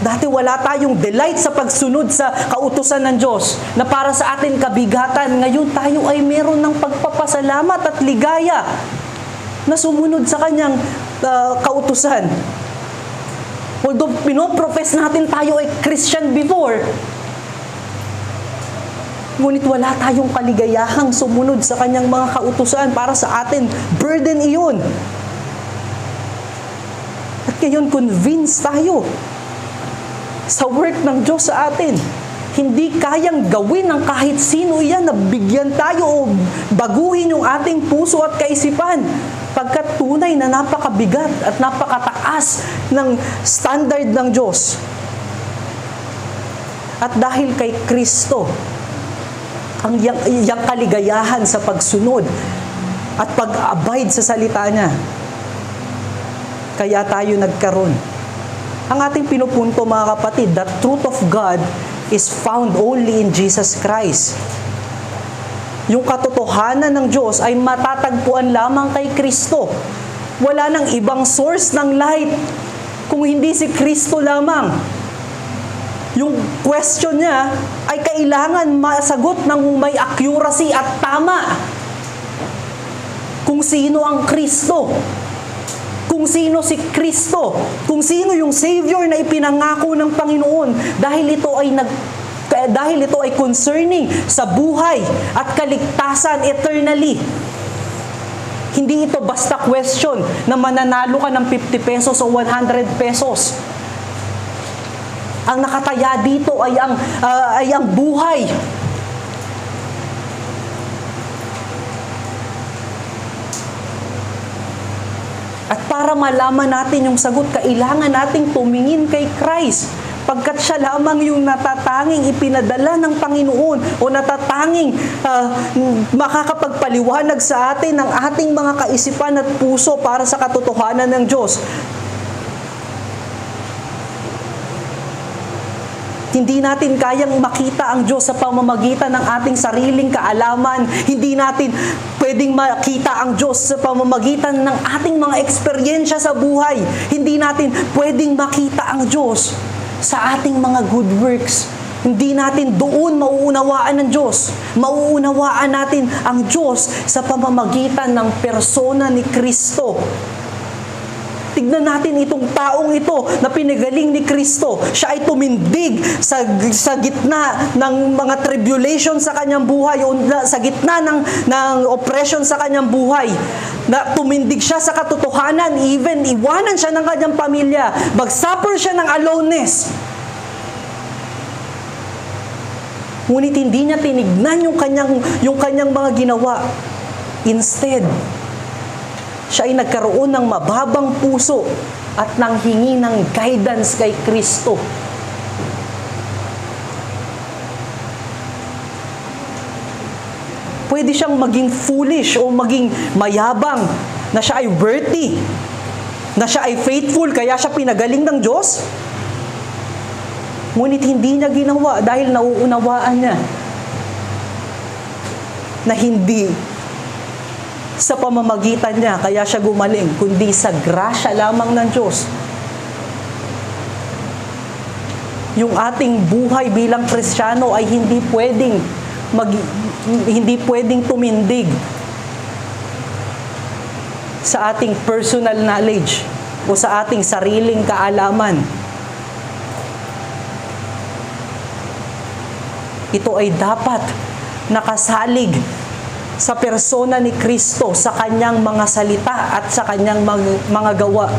Dati wala tayong delight sa pagsunod sa kautusan ng Diyos na para sa atin kabigatan. Ngayon tayo ay meron ng pagpapasalamat at ligaya na sumunod sa Kanyang kautusan. Although pinoprofess natin tayo ay Christian before, ngunit wala tayong kaligayahang sumunod sa Kanyang mga kautusan. Para sa atin, burden iyon. At ngayon, convinced tayo sa work ng Diyos sa atin. Hindi kayang gawin ng kahit sino iyan na bigyan tayo o baguhin yung ating puso at kaisipan. Pagkat tunay na napakabigat at napakataas ng standard ng Diyos. At dahil kay Kristo, ang iyang kaligayahan sa pagsunod at pag-abide sa salita niya, kaya tayo nagkaroon. Ang ating pinupunto, mga kapatid, the truth of God is found only in Jesus Christ. Yung katotohanan ng Diyos ay matatagpuan lamang kay Kristo. Wala nang ibang source ng light kung hindi si Kristo lamang. Yung question niya ay kailangan masagot ng may accuracy at tama. Kung sino ang Kristo, kung sino si Kristo, kung sino yung Savior na ipinangako ng Panginoon, dahil ito ay concerning sa buhay at kaligtasan eternally. Hindi ito basta question na mananalo ka ng 50 pesos o 100 pesos. Ang nakataya dito ay ang buhay. At para malaman natin yung sagot, kailangan nating tumingin kay Christ. Pagkat siya lamang yung natatanging ipinadala ng Panginoon o natatanging makakapagpaliwanag sa atin ng ating mga kaisipan at puso para sa katotohanan ng Diyos. Hindi natin kayang makita ang Diyos sa pamamagitan ng ating sariling kaalaman. Hindi natin pwedeng makita ang Diyos sa pamamagitan ng ating mga eksperyensya sa buhay. Hindi natin pwedeng makita ang Diyos sa ating mga good works. Hindi natin doon mauunawaan ng Diyos. Mauunawaan natin ang Diyos sa pamamagitan ng persona ni Kristo. Tignan natin itong taong ito na pinagaling ni Kristo. Siya ay tumindig sa gitna ng mga tribulation sa kanyang buhay o sa gitna ng oppression sa kanyang buhay. Na tumindig siya sa katotohanan, even iwanan siya ng kanyang pamilya. Mag-suffer siya ng aloneness. Ngunit hindi niya tinignan yung kanyang mga ginawa. Instead, siya ay nagkaroon ng mababang puso at nanghingi ng guidance kay Kristo. Pwede siyang maging foolish o maging mayabang na siya ay worthy, na siya ay faithful, kaya siya pinagaling ng Diyos. Ngunit hindi niya ginawa dahil nauunawaan niya na hindi sa pamamagitan niya, kaya siya gumaling, kundi sa grasya lamang ng Diyos. Yung ating buhay bilang Kristiyano ay hindi pwedeng tumindig sa ating personal knowledge o sa ating sariling kaalaman. Ito ay dapat nakasalig sa persona ni Kristo, sa kanyang mga salita at sa kanyang mga gawa.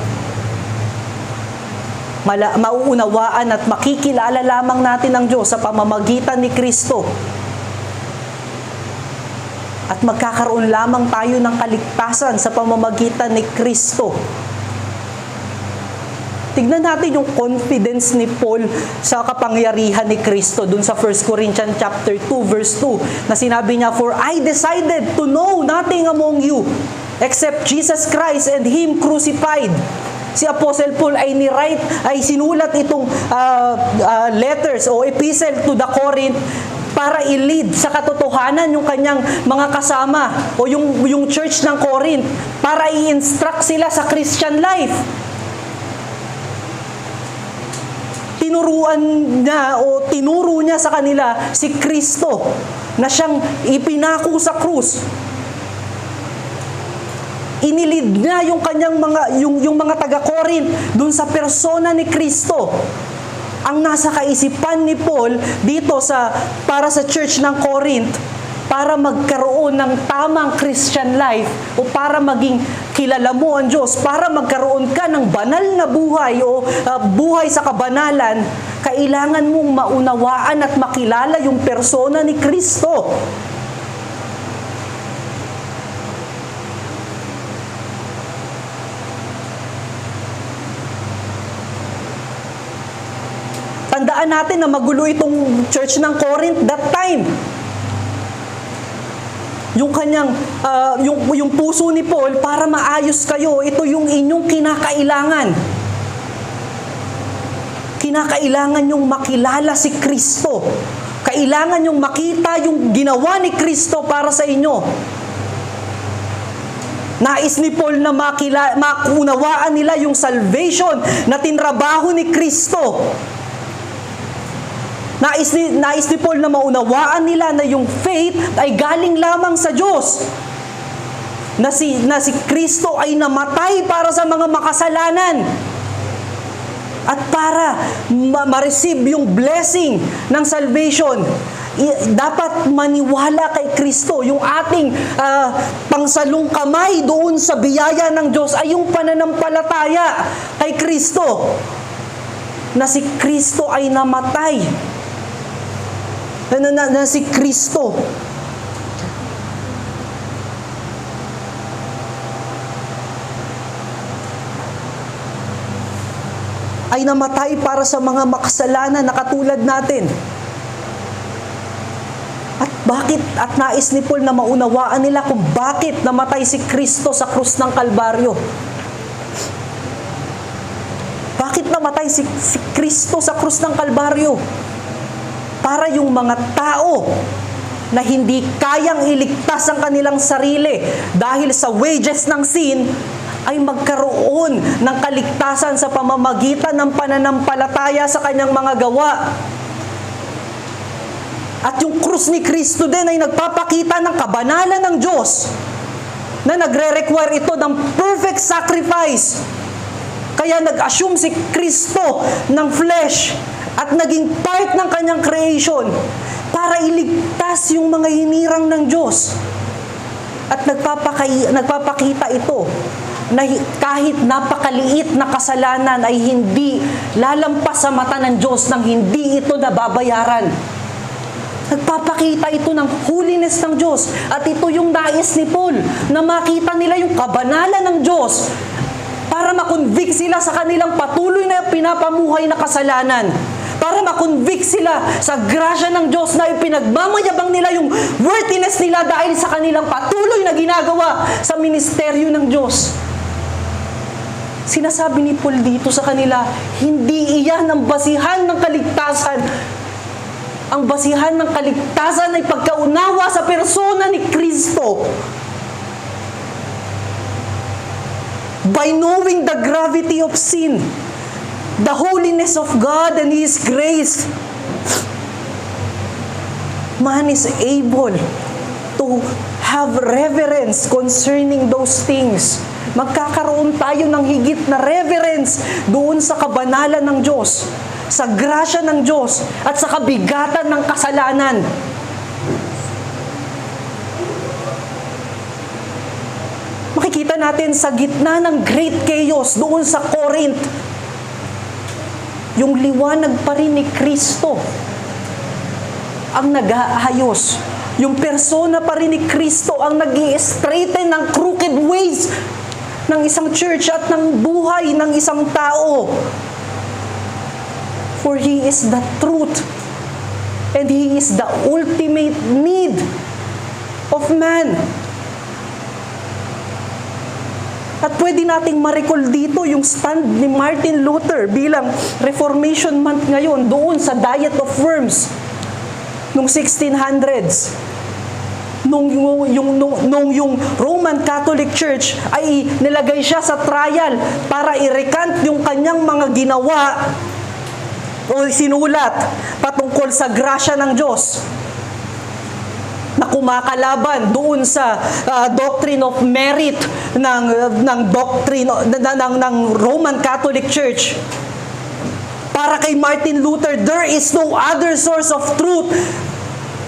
Mauunawaan at makikilala lamang natin ang Diyos sa pamamagitan ni Kristo. At magkakaroon lamang tayo ng kaligtasan sa pamamagitan ni Kristo. Tignan natin yung confidence ni Paul sa kapangyarihan ni Kristo dun sa 1 Corinthians chapter 2 verse 2 na sinabi niya, "For I decided to know nothing among you except Jesus Christ and Him crucified." Si Apostle Paul ay sinulat itong letters o epistle to the Corinth para i-lead sa katotohanan yung kanyang mga kasama o yung church ng Corinth, para i-instruct sila sa Christian life. Tinuro niya sa kanila si Kristo na siyang ipinako sa krus. Inilid niya yung kanyang mga taga-Corinth dun sa persona ni Kristo. Ang nasa kaisipan ni Paul dito para sa church ng Corinth, para magkaroon ng tamang Christian life o para maging kilala mo ang Diyos, para magkaroon ka ng banal na buhay o buhay sa kabanalan, kailangan mong maunawaan at makilala yung persona ni Kristo. Tandaan natin na magulo itong church ng Corinth that time. Yung kanyang yung puso ni Paul, para maayos kayo, ito yung inyong kinakailangan. Kinakailangan yung makilala si Kristo. Kailangan yung makita yung ginawa ni Kristo para sa inyo. Nais ni Paul na makunawaan nila yung salvation na tinrabaho ni Kristo. Nais ni Paul na maunawaan nila na yung faith ay galing lamang sa Diyos. Na si Kristo ay namatay para sa mga makasalanan. At para ma-receive yung blessing ng salvation, dapat maniwala kay Kristo. Yung ating pangsalong kamay doon sa biyaya ng Diyos ay yung pananampalataya kay Kristo. Na si Kristo ay namatay. Na si Kristo ay namatay para sa mga makasalanan na katulad natin. At bakit, at nais ni Paul na maunawaan nila kung bakit namatay si Kristo sa krus ng Kalbaryo. Bakit namatay si Kristo sa krus ng Kalbaryo? Para yung mga tao na hindi kayang iligtas ang kanilang sarili dahil sa wages ng sin, ay magkaroon ng kaligtasan sa pamamagitan ng pananampalataya sa kanyang mga gawa. At yung krus ni Kristo din ay nagpapakita ng kabanalan ng Diyos na nagre-require ito ng perfect sacrifice. Kaya nag-assume si Kristo ng flesh at naging part ng kanyang creation para iligtas yung mga hinirang ng Diyos. At nagpapakita ito na kahit napakaliit na kasalanan ay hindi lalampas sa mata ng Diyos nang hindi ito nababayaran. Nagpapakita ito ng holiness ng Diyos. At ito yung nais ni Paul, na makita nila yung kabanalan ng Diyos para makonvict sila sa kanilang patuloy na pinapamuhay na kasalanan. Para makonvict sila sa grasya ng Diyos na ipinagmamayabang nila yung worthiness nila dahil sa kanilang patuloy na ginagawa sa ministeryo ng Diyos. Sinasabi ni Paul dito sa kanila, hindi iyan ang basihan ng kaligtasan. Ang basihan ng kaligtasan ay pagkaunawa sa persona ni Kristo. By knowing the gravity of sin, the holiness of God and His grace, man is able to have reverence concerning those things. Magkakaroon tayo ng higit na reverence doon sa kabanalan ng Diyos, sa grasya ng Diyos, at sa kabigatan ng kasalanan. Makikita natin sa gitna ng great chaos doon sa Corinth, yung liwanag pa rin ni Kristo ang nag-aayos. Yung persona pa rin ni Kristo ang nag-i-straighten ng crooked ways ng isang church at ng buhay ng isang tao. For He is the truth and He is the ultimate need of man. At pwede nating ma-recall dito yung stand ni Martin Luther bilang Reformation Month ngayon doon sa Diet of Worms noong 1600s. Nung yung Roman Catholic Church ay nilagay siya sa trial para i-recant yung kanyang mga ginawa o sinulat patungkol sa grasya ng Diyos na kumakalaban doon sa doctrine of merit ng doctrine ng Roman Catholic Church. Para kay Martin Luther, there is no other source of truth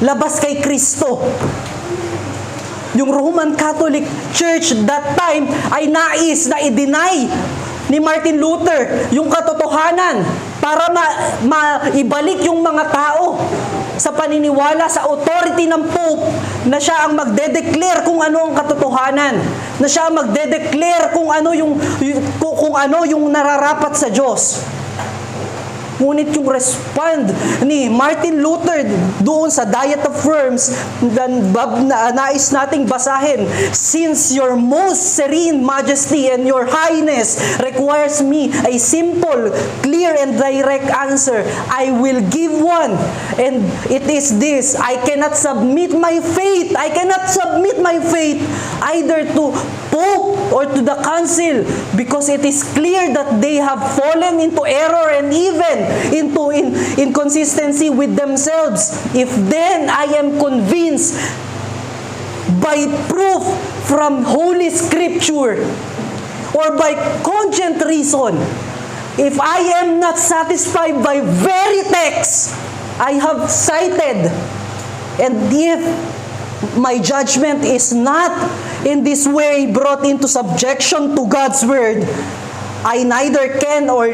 labas kay Kristo. Yung Roman Catholic Church that time ay nais na i-deny ni Martin Luther yung katotohanan para maibalik yung mga tao sa paniniwala sa authority ng Pope na siya ang magde-declare kung ano ang katotohanan, na siya ang magde-declare kung ano yung nararapat sa Diyos. Ngunit yung respond ni Martin Luther doon sa Diet of Worms, nais nating basahin, "Since your most serene majesty and your highness requires me a simple, clear, and direct answer, I will give one. And it is this: I cannot submit my faith either to Pope or to the Council, because it is clear that they have fallen into error and even into inconsistency with themselves. If then I am convinced by proof from Holy Scripture or by cogent reason, if I am not satisfied by very texts I have cited, and if my judgment is not in this way brought into subjection to God's word, I neither can nor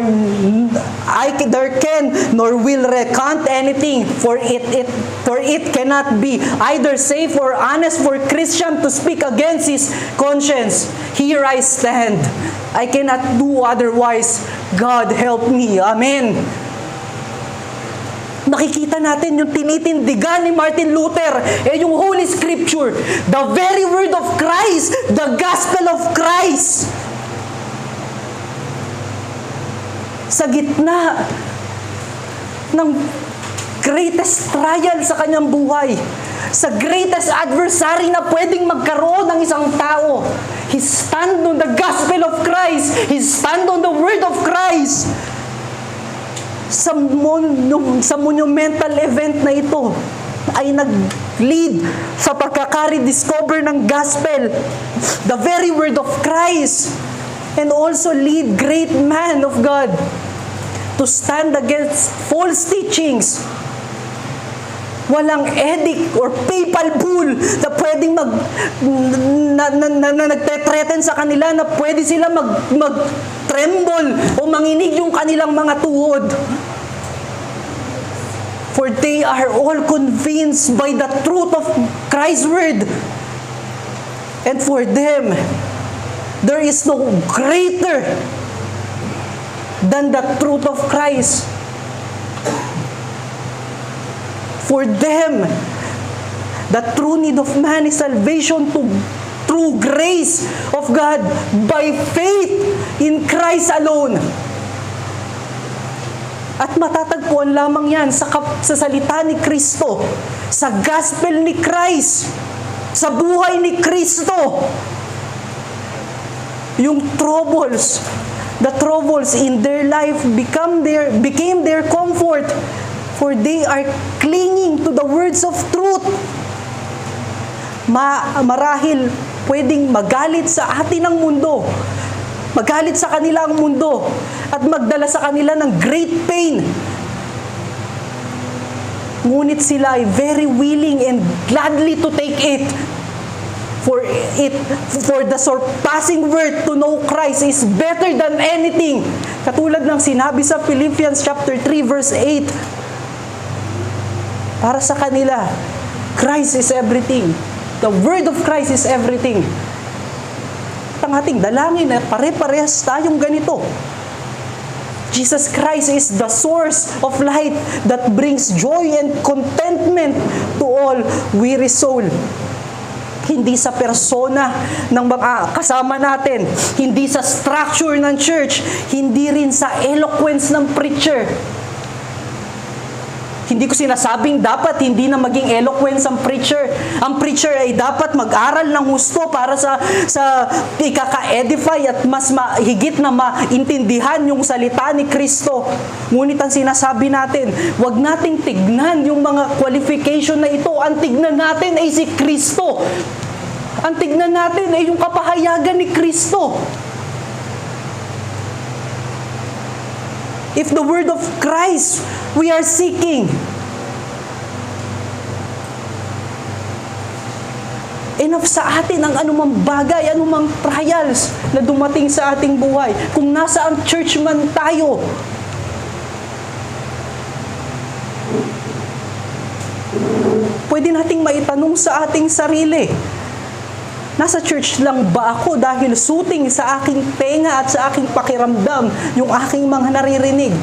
will recant anything, for it cannot be either safe or honest for Christian to speak against his conscience. Here I stand. I cannot do otherwise. God help me. Amen. Nakikita natin yung tinitindigan ni Martin Luther, yung Holy Scripture, the very word of Christ, the gospel of Christ. Sa gitna ng greatest trial sa kanyang buhay, sa greatest adversary na pwedeng magkaroon ng isang tao, he stand on the gospel of Christ, he stand on the word of Christ. Sa monumental event na ito, ay nag-lead sa pagkaka-rediscover ng gospel, the very word of Christ, and also lead great man of God to stand against false teachings. Walang edict or papal bull na pwedeng nagte-threaten sa kanila na pwede sila mag-tremble o manginig yung kanilang mga tuhod. For they are all convinced by the truth of Christ's word. And for them, there is no greater than the truth of Christ. For them, the true need of man is salvation through grace of God by faith in Christ alone. At matatagpuan lamang yan sa salita ni Kristo, sa gospel ni Christ, sa buhay ni Kristo. Yung the troubles in their life became their comfort, for they are clinging to the words of truth. Marahil pwedeng magalit sa atin ang mundo, magalit sa kanila ang mundo, at magdala sa kanila ng great pain. Ngunit sila ay very willing and gladly to take it. For the surpassing word to know Christ is better than anything. Katulad ng sinabi sa Philippians chapter 3 verse 8. Para sa kanila, Christ is everything. The word of Christ is everything. At ang ating dalangin na pare-parehas tayong ganito. Jesus Christ is the source of light that brings joy and contentment to all weary soul. Hindi sa persona ng mga kasama natin, hindi sa structure ng church, hindi rin sa eloquence ng preacher. Hindi ko sinasabing dapat hindi na maging eloquence ang preacher. Ang preacher ay dapat mag-aral ng husto para sa ikaka-edify at mas higit na maintindihan yung salita ni Kristo. Ngunit ang sinasabi natin, wag nating tignan yung mga qualification na ito. Ang tignan natin ay si Kristo. Ang tignan natin ay yung kapahayagan ni Kristo. If the word of Christ we are seeking, enough sa atin ang anumang bagay, anumang trials na dumating sa ating buhay. Kung nasaan church man tayo, pwede nating maitanong sa ating sarili, nasa church lang ba ako dahil suting sa aking tenga at sa aking pakiramdam yung aking mga naririnig?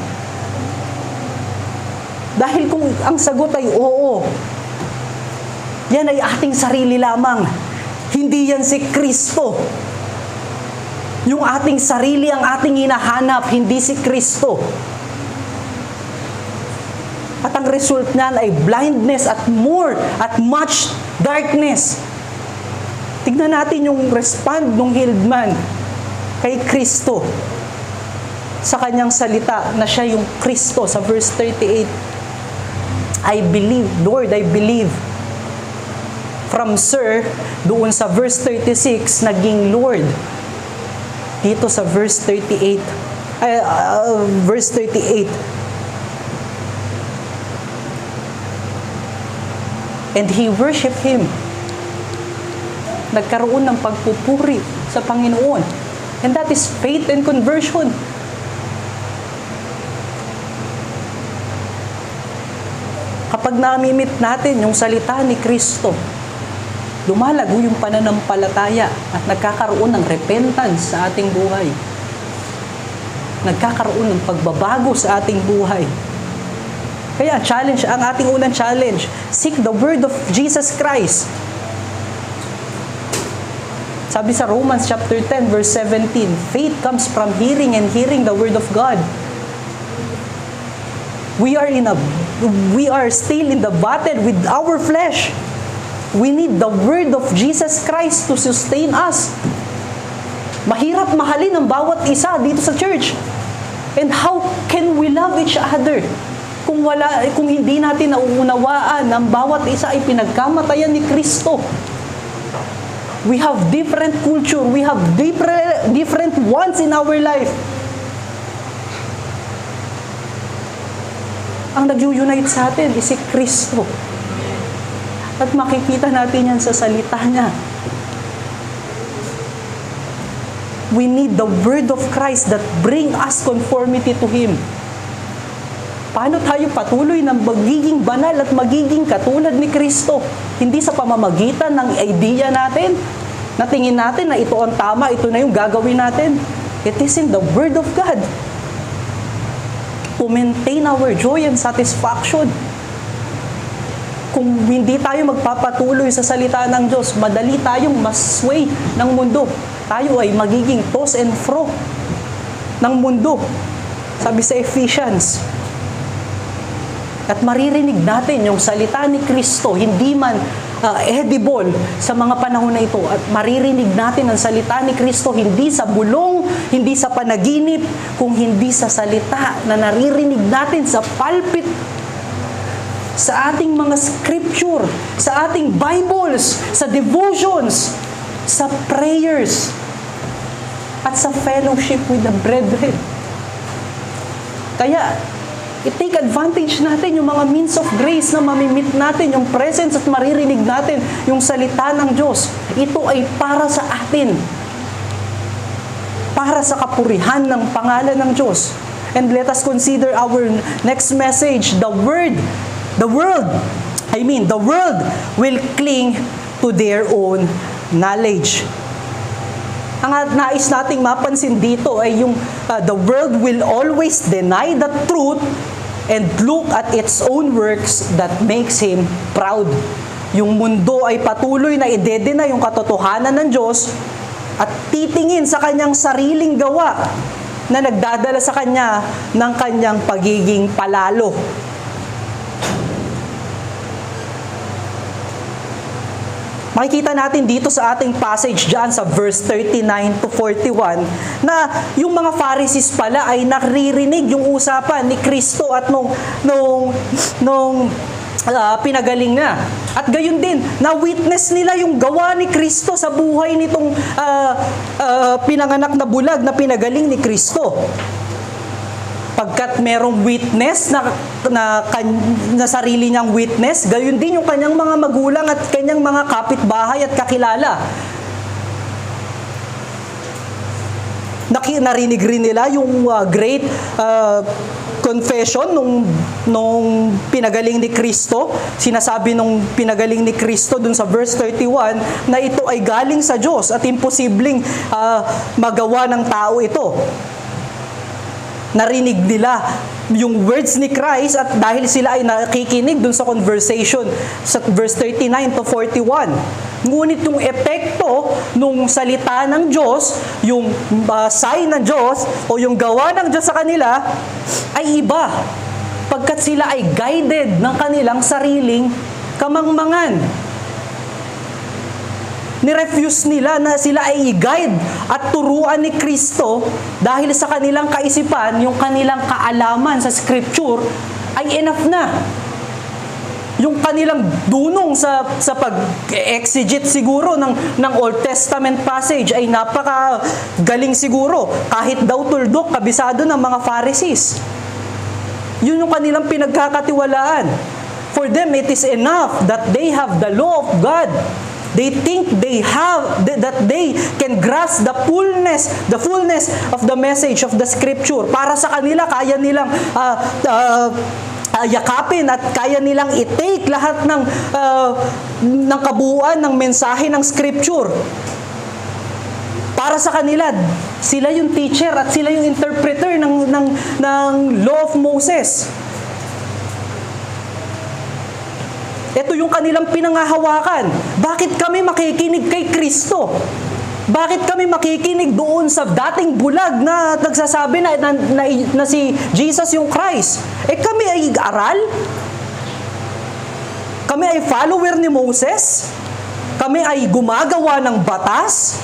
Dahil kung ang sagot ay oo, yan ay ating sarili lamang. Hindi yan si Kristo. Yung ating sarili ang ating hinahanap, hindi si Kristo. At ang result niyan ay blindness at much darkness. Tignan natin yung respond ng healed man kay Kristo sa kanyang salita na siya yung Kristo sa verse 38. I believe, Lord, I believe. From Sir, doon sa verse 36, naging Lord. Dito sa verse 38. Verse 38. And he worshiped Him. Nagkaroon ng pagpupuri sa Panginoon. And that is faith and conversion. Kapag namimit natin yung salita ni Kristo, lumalago yung pananampalataya at nagkakaroon ng repentance sa ating buhay. Nagkakaroon ng pagbabago sa ating buhay. Kaya challenge, ang ating unang challenge, seek the word of Jesus Christ. Sabi sa Romans chapter 10 verse 17, faith comes from hearing and hearing the word of God. We are still in the battle with our flesh. We need the word of Jesus Christ to sustain us. Mahirap mahalin ang bawat isa dito sa church. And how can we love each other kung hindi natin nauunawaan ang bawat isa ay pinagkamatayan ni Kristo? We have different culture, we have different wants in our life. Ang nag-unite sa atin is si Kristo. At makikita natin yan sa salita niya. We need the word of Christ that bring us conformity to Him. Paano tayo patuloy ng magiging banal at magiging katulad ni Kristo? Hindi sa pamamagitan ng idea natin, na tingin natin na ito ang tama, ito na yung gagawin natin. It is in the word of God to maintain our joy and satisfaction. Kung hindi tayo magpapatuloy sa salita ng Diyos, madali tayong masway ng mundo. Tayo ay magiging toss and fro ng mundo. Sabi sa Ephesians. At maririnig natin yung salita ni Kristo, hindi man edible sa mga panahon na ito. At maririnig natin ang salita ni Kristo hindi sa bulong, hindi sa panaginip, kung hindi sa salita na naririnig natin sa pulpit, sa ating mga scripture, sa ating Bibles, sa devotions, sa prayers, at sa fellowship with the brethren. Kaya, i-take advantage natin yung mga means of grace na mamimit natin, yung presence at maririnig natin yung salita ng Diyos. Ito ay para sa atin. Para sa kapurihan ng pangalan ng Diyos. And let us consider our next message, the world will cling to their own knowledge. Ang nais nating mapansin dito ay yung the world will always deny the truth and look at its own works that makes him proud. Yung mundo ay patuloy na idedena yung katotohanan ng Diyos at titingin sa kanyang sariling gawa na nagdadala sa kanya ng kanyang pagiging palalo. Makikita natin dito sa ating passage dyan sa verse 39 to 41 na yung mga Pharisees pala ay naririnig yung usapan ni Kristo at nung pinagaling na. At gayon din, na-witness nila yung gawa ni Kristo sa buhay nitong pinanganak na bulag na pinagaling ni Kristo. Pagkat merong witness na sarili niyang witness, gayon din yung kanyang mga magulang at kanyang mga kapitbahay at kakilala. Narinig rin nila yung great confession nung pinagaling ni Kristo. Sinasabi nung pinagaling ni Kristo dun sa verse 31 na ito ay galing sa Diyos at imposibleng magawa ng tao ito. Narinig nila yung words ni Christ at dahil sila ay nakikinig dun sa conversation sa verse 39 to 41. Ngunit yung epekto nung salita ng Diyos, yung sign ng Diyos o yung gawa ng Diyos sa kanila ay iba. Pagkat sila ay guided ng kanilang sariling kamangmangan. Nirefuse nila na sila ay i-guide at turuan ni Kristo dahil sa kanilang kaisipan, yung kanilang kaalaman sa Scripture ay enough na. Yung kanilang dunong sa pag-exegete siguro ng Old Testament passage ay napakagaling siguro. Kahit daw tuldok, kabisado ng mga Pharisees. Yun yung kanilang pinagkakatiwalaan. For them, it is enough that they have the law of God. They think that they can grasp the fullness of the message of the Scripture. Para sa kanila, kaya nilang yakapin at kaya nilang i-take lahat ng kabuuan ng mensahe ng Scripture. Para sa kanila, sila yung teacher at sila yung interpreter ng Law of Moses. Ito yung kanilang pinangahawakan. Bakit kami makikinig kay Kristo? Bakit kami makikinig doon sa dating bulag na nagsasabi na si Jesus yung Christ? Kami ay aral? Kami ay follower ni Moses? Kami ay gumagawa ng batas?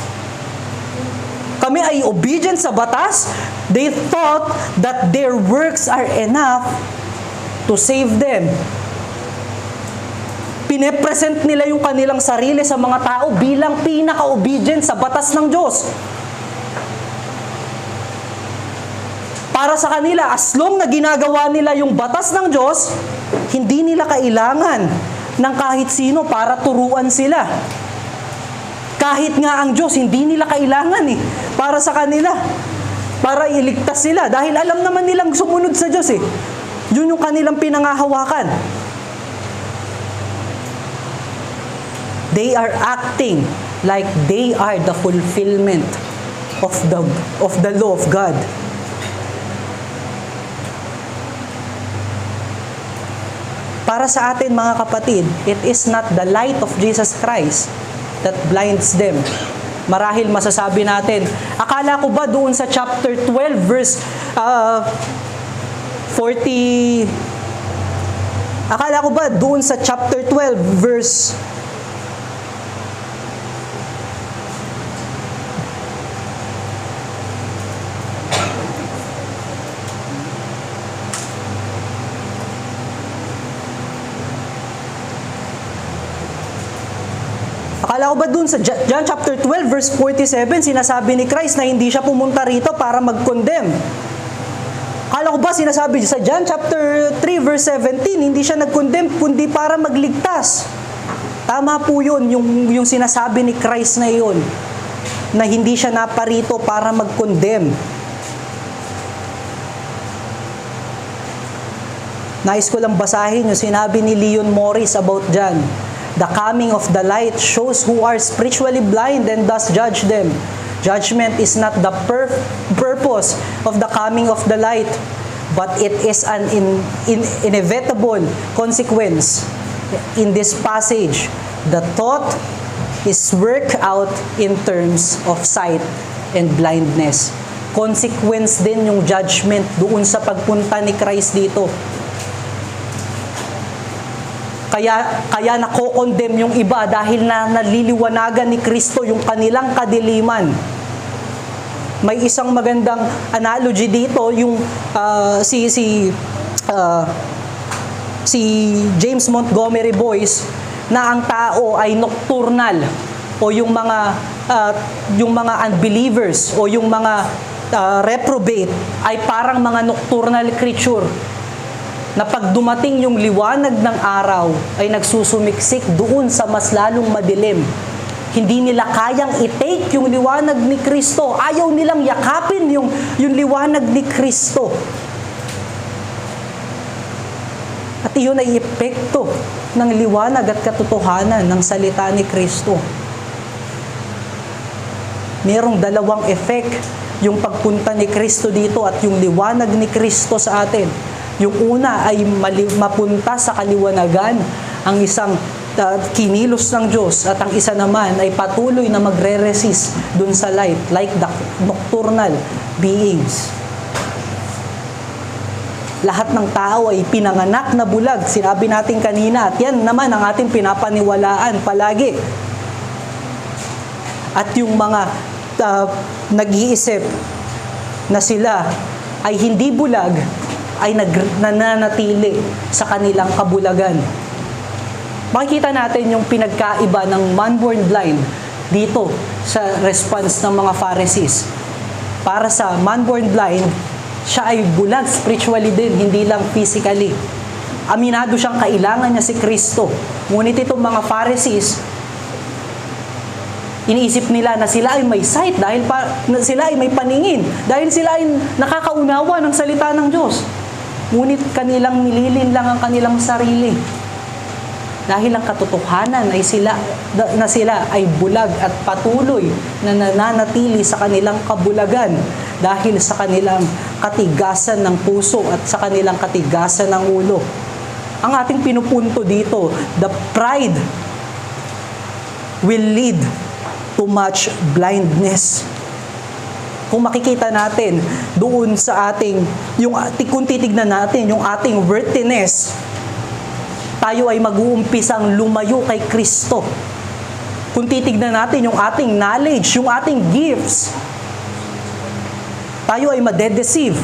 Kami ay obedient sa batas? They thought that their works are enough to save them. Pinepresent nila yung kanilang sarili sa mga tao bilang pinaka-obedient sa batas ng Diyos. Para sa kanila, as long na ginagawa nila yung batas ng Diyos, hindi nila kailangan ng kahit sino para turuan sila. Kahit nga ang Diyos, hindi nila kailangan para sa kanila. Para iligtas sila. Dahil alam naman nilang sumunod sa Diyos Yun yung kanilang pinangahawakan. They are acting like they are the fulfillment of the law of God. Para sa atin mga kapatid, it is not the light of Jesus Christ that blinds them. Marahil masasabi natin, akala ko ba doon sa chapter 12 verse 40, akala ko ba doon sa chapter 12 verse Akala ko ba dun sa John chapter 12 verse 47, sinasabi ni Christ na hindi siya pumunta rito para mag-condemn. Akala ko ba sinasabi sa John chapter 3 verse 17, hindi siya nag-condemn kundi para magligtas. Tama po yun, yung sinasabi ni Christ na yun, na hindi siya naparito para mag-condemn. Nais ko lang basahin yung sinabi ni Leon Morris about John. The coming of the light shows who are spiritually blind and thus judge them. Judgment is not the purpose of the coming of the light, but it is an inevitable consequence. In this passage, the thought is worked out in terms of sight and blindness. Consequence din yung judgment doon sa pagpunta ni Christ dito. Kaya nako-condemn yung iba dahil na naliliwanagan ni Kristo yung kanilang kadiliman. May isang magandang analogy dito, yung si James Montgomery Boyce, na ang tao ay nocturnal, o yung mga unbelievers o yung mga reprobate ay parang mga nocturnal creature na pag dumating yung liwanag ng araw ay nagsusumiksik doon sa mas lalong madilim. Hindi nila kayang i-take yung liwanag ni Kristo. Ayaw nilang yakapin yung liwanag ni Kristo. At iyon ay epekto ng liwanag at katotohanan ng salita ni Kristo. Merong dalawang effect yung pagpunta ni Kristo dito at yung liwanag ni Kristo sa atin. Yung una ay mapunta sa kaliwanagan ang isang kinilos ng Diyos, at ang isa naman ay patuloy na magre-resist dun sa light, like the nocturnal beings. Lahat ng tao ay pinanganak na bulag, sinabi natin kanina, at yan naman ang ating pinapaniwalaan palagi. At yung mga nag-iisip na sila ay hindi bulag, ay nananatili sa kanilang kabulagan. Makikita natin yung pinagkaiba ng man-born blind dito sa response ng mga Pharisees. Para sa man-born blind, siya ay bulag spiritually din, hindi lang physically. Aminado siyang kailangan niya si Kristo. Ngunit itong mga Pharisees, Iniisip nila na sila ay may sight na sila ay may paningin, dahil sila ay nakakaunawa ng salita ng Diyos. Ngunit kanilang nililin lang ang kanilang sarili. Dahil ang katotohanan ay sila ay bulag at patuloy na nananatili sa kanilang kabulagan dahil sa kanilang katigasan ng puso at sa kanilang katigasan ng ulo. Ang ating pinupunto dito, the pride will lead to much blindness. Kung makikita natin doon sa kung titignan natin yung ating worthiness, tayo ay mag-uumpisang lumayo kay Kristo. Kung titignan natin yung ating knowledge, yung ating gifts, tayo ay madedeceive.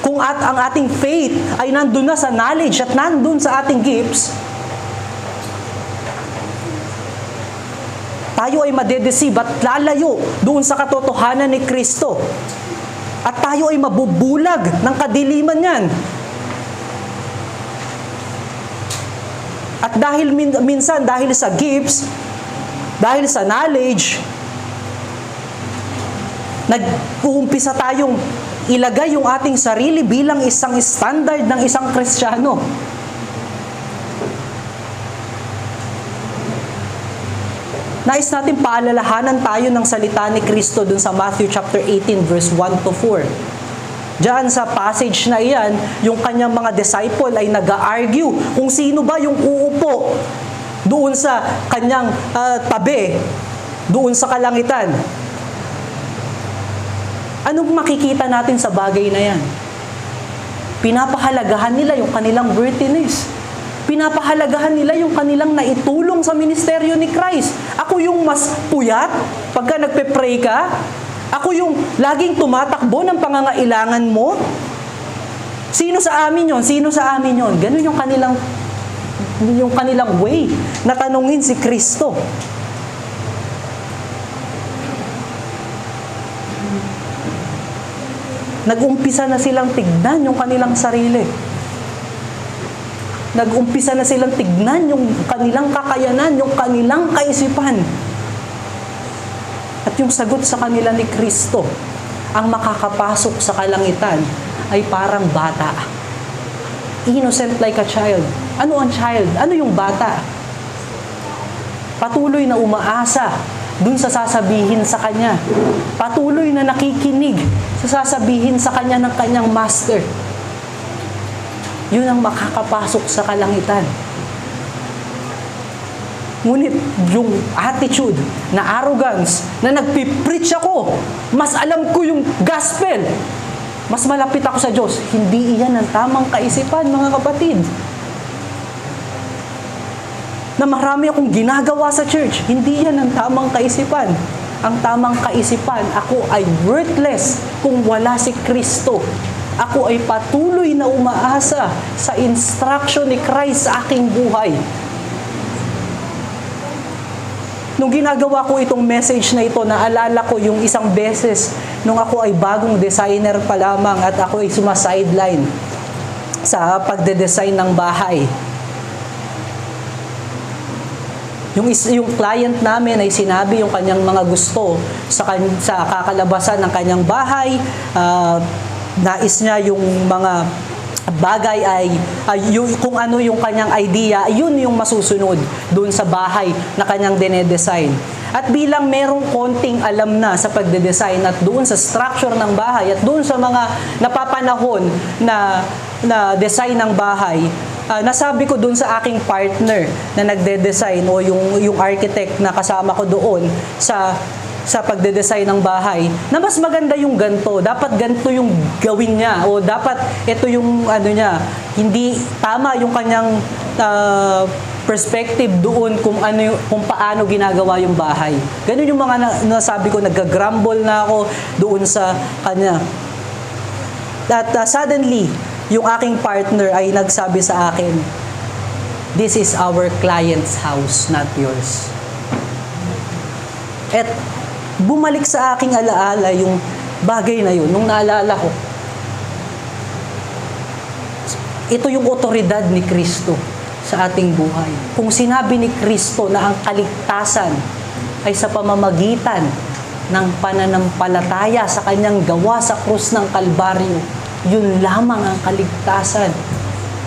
Kung ang ating faith ay nandun na sa knowledge at nandun sa ating gifts, tayo ay madedeceive at lalayo doon sa katotohanan ni Kristo. At tayo ay mabubulag ng kadiliman yan. At dahil minsan, dahil sa gifts, dahil sa knowledge, nag-uumpisa tayong ilagay yung ating sarili bilang isang standard ng isang Kristiyano. Nais natin paalalahanan tayo ng salita ni Kristo dun sa Matthew chapter 18 verse 1 to 4. Diyan sa passage na iyan, yung kanyang mga disciple ay nag-argue kung sino ba yung uupo doon sa kanyang tabi, doon sa kalangitan. Anong makikita natin sa bagay na yan? Pinapahalagahan nila yung kanilang worthiness. Pinapahalagahan nila yung kanilang naitulong sa ministeryo ni Christ. Ako yung mas puyat pagka nagpe-pray ka. Ako yung laging tumatakbo ng pangangailangan mo. Sino sa amin yon? Sino sa amin yon? Ganun yung kanilang way na tanungin si Kristo. Nag-umpisa na silang tignan yung kanilang sarili. Nag-umpisa na silang tignan yung kanilang kakayanan, yung kanilang kaisipan. At yung sagot sa kanila ni Kristo, ang makakapasok sa kalangitan ay parang bata. Innocent like a child. Ano ang child? Ano yung bata? Patuloy na umaasa dun sa sasabihin sa kanya. Patuloy na nakikinig sa sasabihin sa kanya ng kanyang master. Yun ang makakapasok sa kalangitan. Ngunit yung attitude na arrogance, na nagpipreach ako, mas alam ko yung gospel, mas malapit ako sa Diyos, hindi iyan ang tamang kaisipan, mga kapatid. Na marami akong ginagawa sa church, hindi yan ang tamang kaisipan. Ang tamang kaisipan, ako ay worthless kung wala si Kristo. Ako ay patuloy na umaasa sa instruction ni Christ sa aking buhay. Nung ginagawa ko itong message na ito, naalala ko yung isang beses nung ako ay bagong designer pa lamang at ako ay sumasideline sa pagde-design ng bahay. Yung client namin ay sinabi yung kanyang mga gusto sa kakalabasan ng kanyang bahay. Nais niya yung mga bagay kung ano yung kanyang idea, yun yung masusunod doon sa bahay na kanyang dinedesign. At bilang merong konting alam na sa pagde-design at doon sa structure ng bahay at doon sa mga napapanahon na design ng bahay, nasabi ko doon sa aking partner na nagde-design o yung architect na kasama ko doon sa pagde-design ng bahay, na mas maganda yung ganto. Dapat ganto yung gawin niya o dapat ito yung hindi tama yung kanyang perspective doon kung paano ginagawa yung bahay. Ganun yung mga nasabi ko, nagga-grumble na ako doon sa kanya. At suddenly, yung aking partner ay nagsabi sa akin, "This is our client's house, not yours." At bumalik sa aking alaala yung bagay na yun, nung naalala ko. Ito yung otoridad ni Kristo sa ating buhay. Kung sinabi ni Kristo na ang kaligtasan ay sa pamamagitan ng pananampalataya sa kanyang gawa sa krus ng Kalbaryo. Yun lamang ang kaligtasan.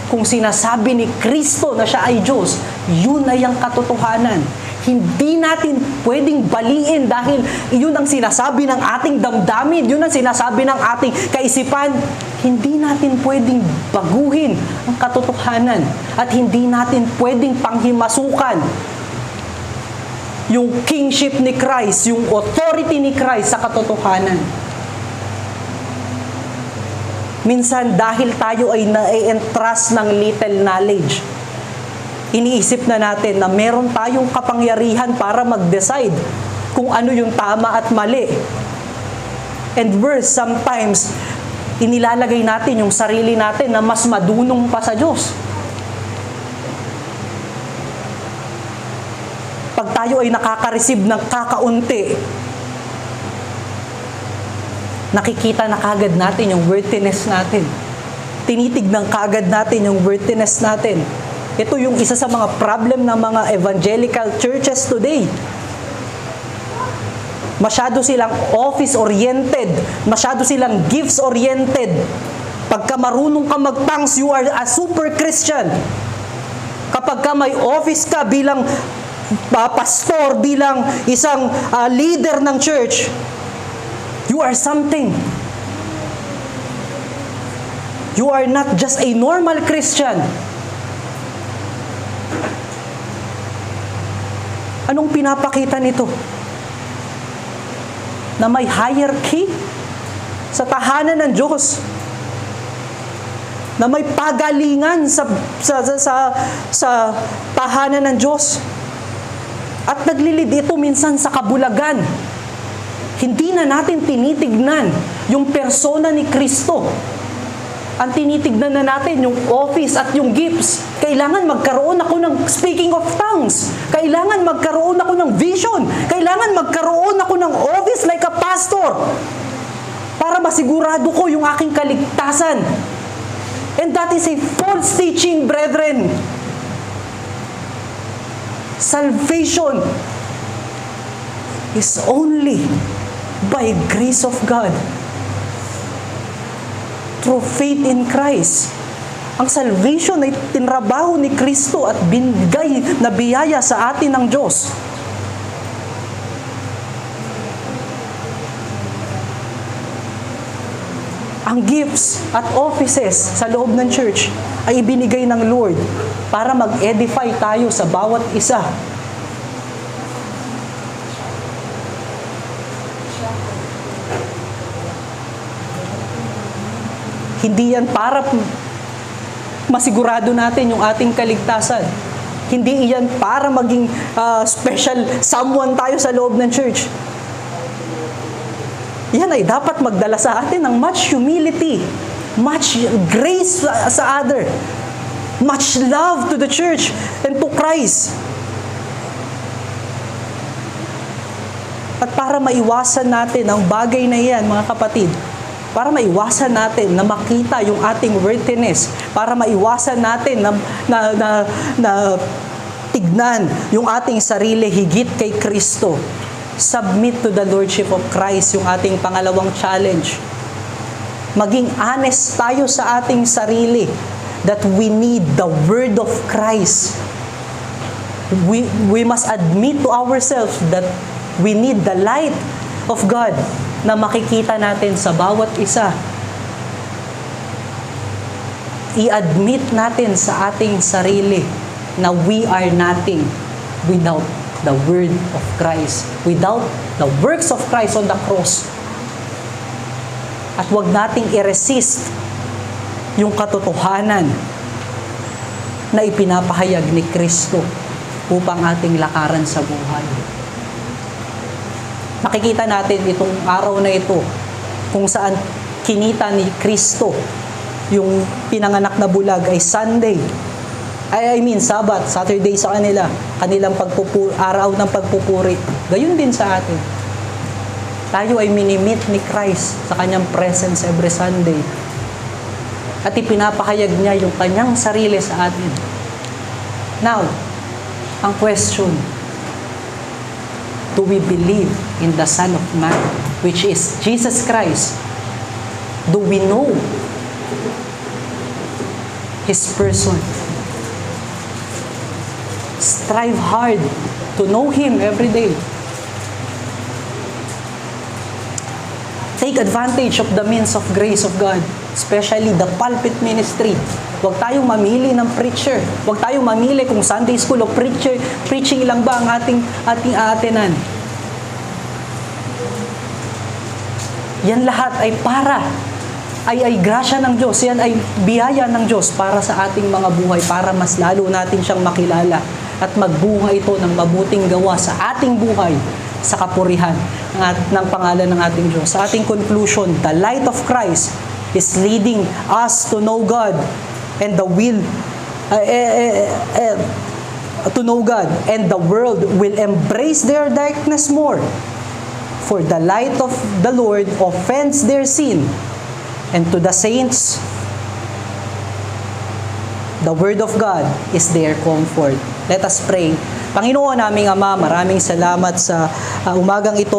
Kung sinasabi ni Kristo na siya ay Diyos, yun ay ang katotohanan. Hindi natin pwedeng baliin dahil yun ang sinasabi ng ating damdamin, yun ang sinasabi ng ating kaisipan. Hindi natin pwedeng baguhin ang katotohanan at hindi natin pwedeng panghimasukan yung kingship ni Christ, yung authority ni Christ sa katotohanan. Minsan dahil tayo ay na-entrust ng little knowledge, iniisip na natin na meron tayong kapangyarihan para mag-decide kung ano yung tama at mali. And worse, sometimes, inilalagay natin yung sarili natin na mas madunong pa sa Diyos. Pag tayo ay nakaka-receive ng kakaunti, nakikita na kagad natin yung worthiness natin. Tinitignan kagad natin yung worthiness natin. Ito yung isa sa mga problem ng mga evangelical churches today. Masyado silang office-oriented. Masyado silang gifts-oriented. Pagka marunong ka mag-tongues, you are a super Christian. Kapag ka may office ka bilang pastor, bilang isang leader ng church, you are something. You are not just a normal Christian. Anong pinapakita nito? Na may hierarchy sa tahanan ng Diyos. Na may pagalingan sa tahanan ng Diyos. At naglilid ito minsan sa kabulagan. Hindi na natin tinitignan yung persona ni Kristo. Ang tinitignan na natin yung office at yung gifts. Kailangan magkaroon ako ng speaking of tongues. Kailangan magkaroon ako ng vision. Kailangan magkaroon ako ng office like a pastor. Para masigurado ko yung aking kaligtasan. And that is a false teaching, brethren. Salvation is only by grace of God. Through faith in Christ. Ang salvation ay tinrabaho ni Kristo at binigay na biyaya sa atin ng Diyos. Ang gifts at offices sa loob ng church ay ibinigay ng Lord para mag-edify tayo sa bawat isa. Hindi yan para masigurado natin yung ating kaligtasan. Hindi yan para maging special someone tayo sa loob ng church. Yan ay dapat magdala sa atin ng much humility, much grace sa other, much love to the church and to Christ. At para maiwasan natin ang bagay na yan, mga kapatid, para maiwasan natin na makita yung ating worthiness, para maiwasan natin na tignan yung ating sarili higit kay Kristo, submit to the Lordship of Christ, yung ating pangalawang challenge. Maging honest tayo sa ating sarili that we need the Word of Christ. We must admit to ourselves that we need the light of God na makikita natin sa bawat isa. I-admit natin sa ating sarili na we are nothing without the Word of Christ, without the works of Christ on the cross. At huwag nating i-resist yung katotohanan na ipinapahayag ni Kristo upang ating lakaran sa buhay. Nakikita natin itong araw na ito kung saan kinita ni Kristo yung pinanganak na bulag ay Sunday. Sabat, Saturday sa kanila. Kanilang araw ng pagpupuri. Gayun din sa atin. Tayo ay minimit ni Christ sa kanyang presence every Sunday. At ipinapahayag niya yung kanyang sarili sa atin. Now, ang question, do we believe in the Son of Man, which is Jesus Christ? Do we know His person? Strive hard to know Him every day. Take advantage of the means of grace of God, especially the pulpit ministry. Huwag tayong mamili ng preacher. Huwag tayong mamili kung Sunday school o preaching lang ba ang ating aatenan. Yan lahat ay ay grasya ng Diyos. Yan ay biyaya ng Diyos para sa ating mga buhay, para mas lalo natin siyang makilala at magbuhay ito ng mabuting gawa sa ating buhay, sa kapurihan ng pangalan ng ating Diyos. Sa ating conclusion, the light of Christ is leading us to know God and the will to know God, and the world will embrace their darkness more. For the light of the Lord offends their sin, and to the saints, the Word of God is their comfort. Let us pray. Panginoon naming Ama, maraming salamat sa umagang ito.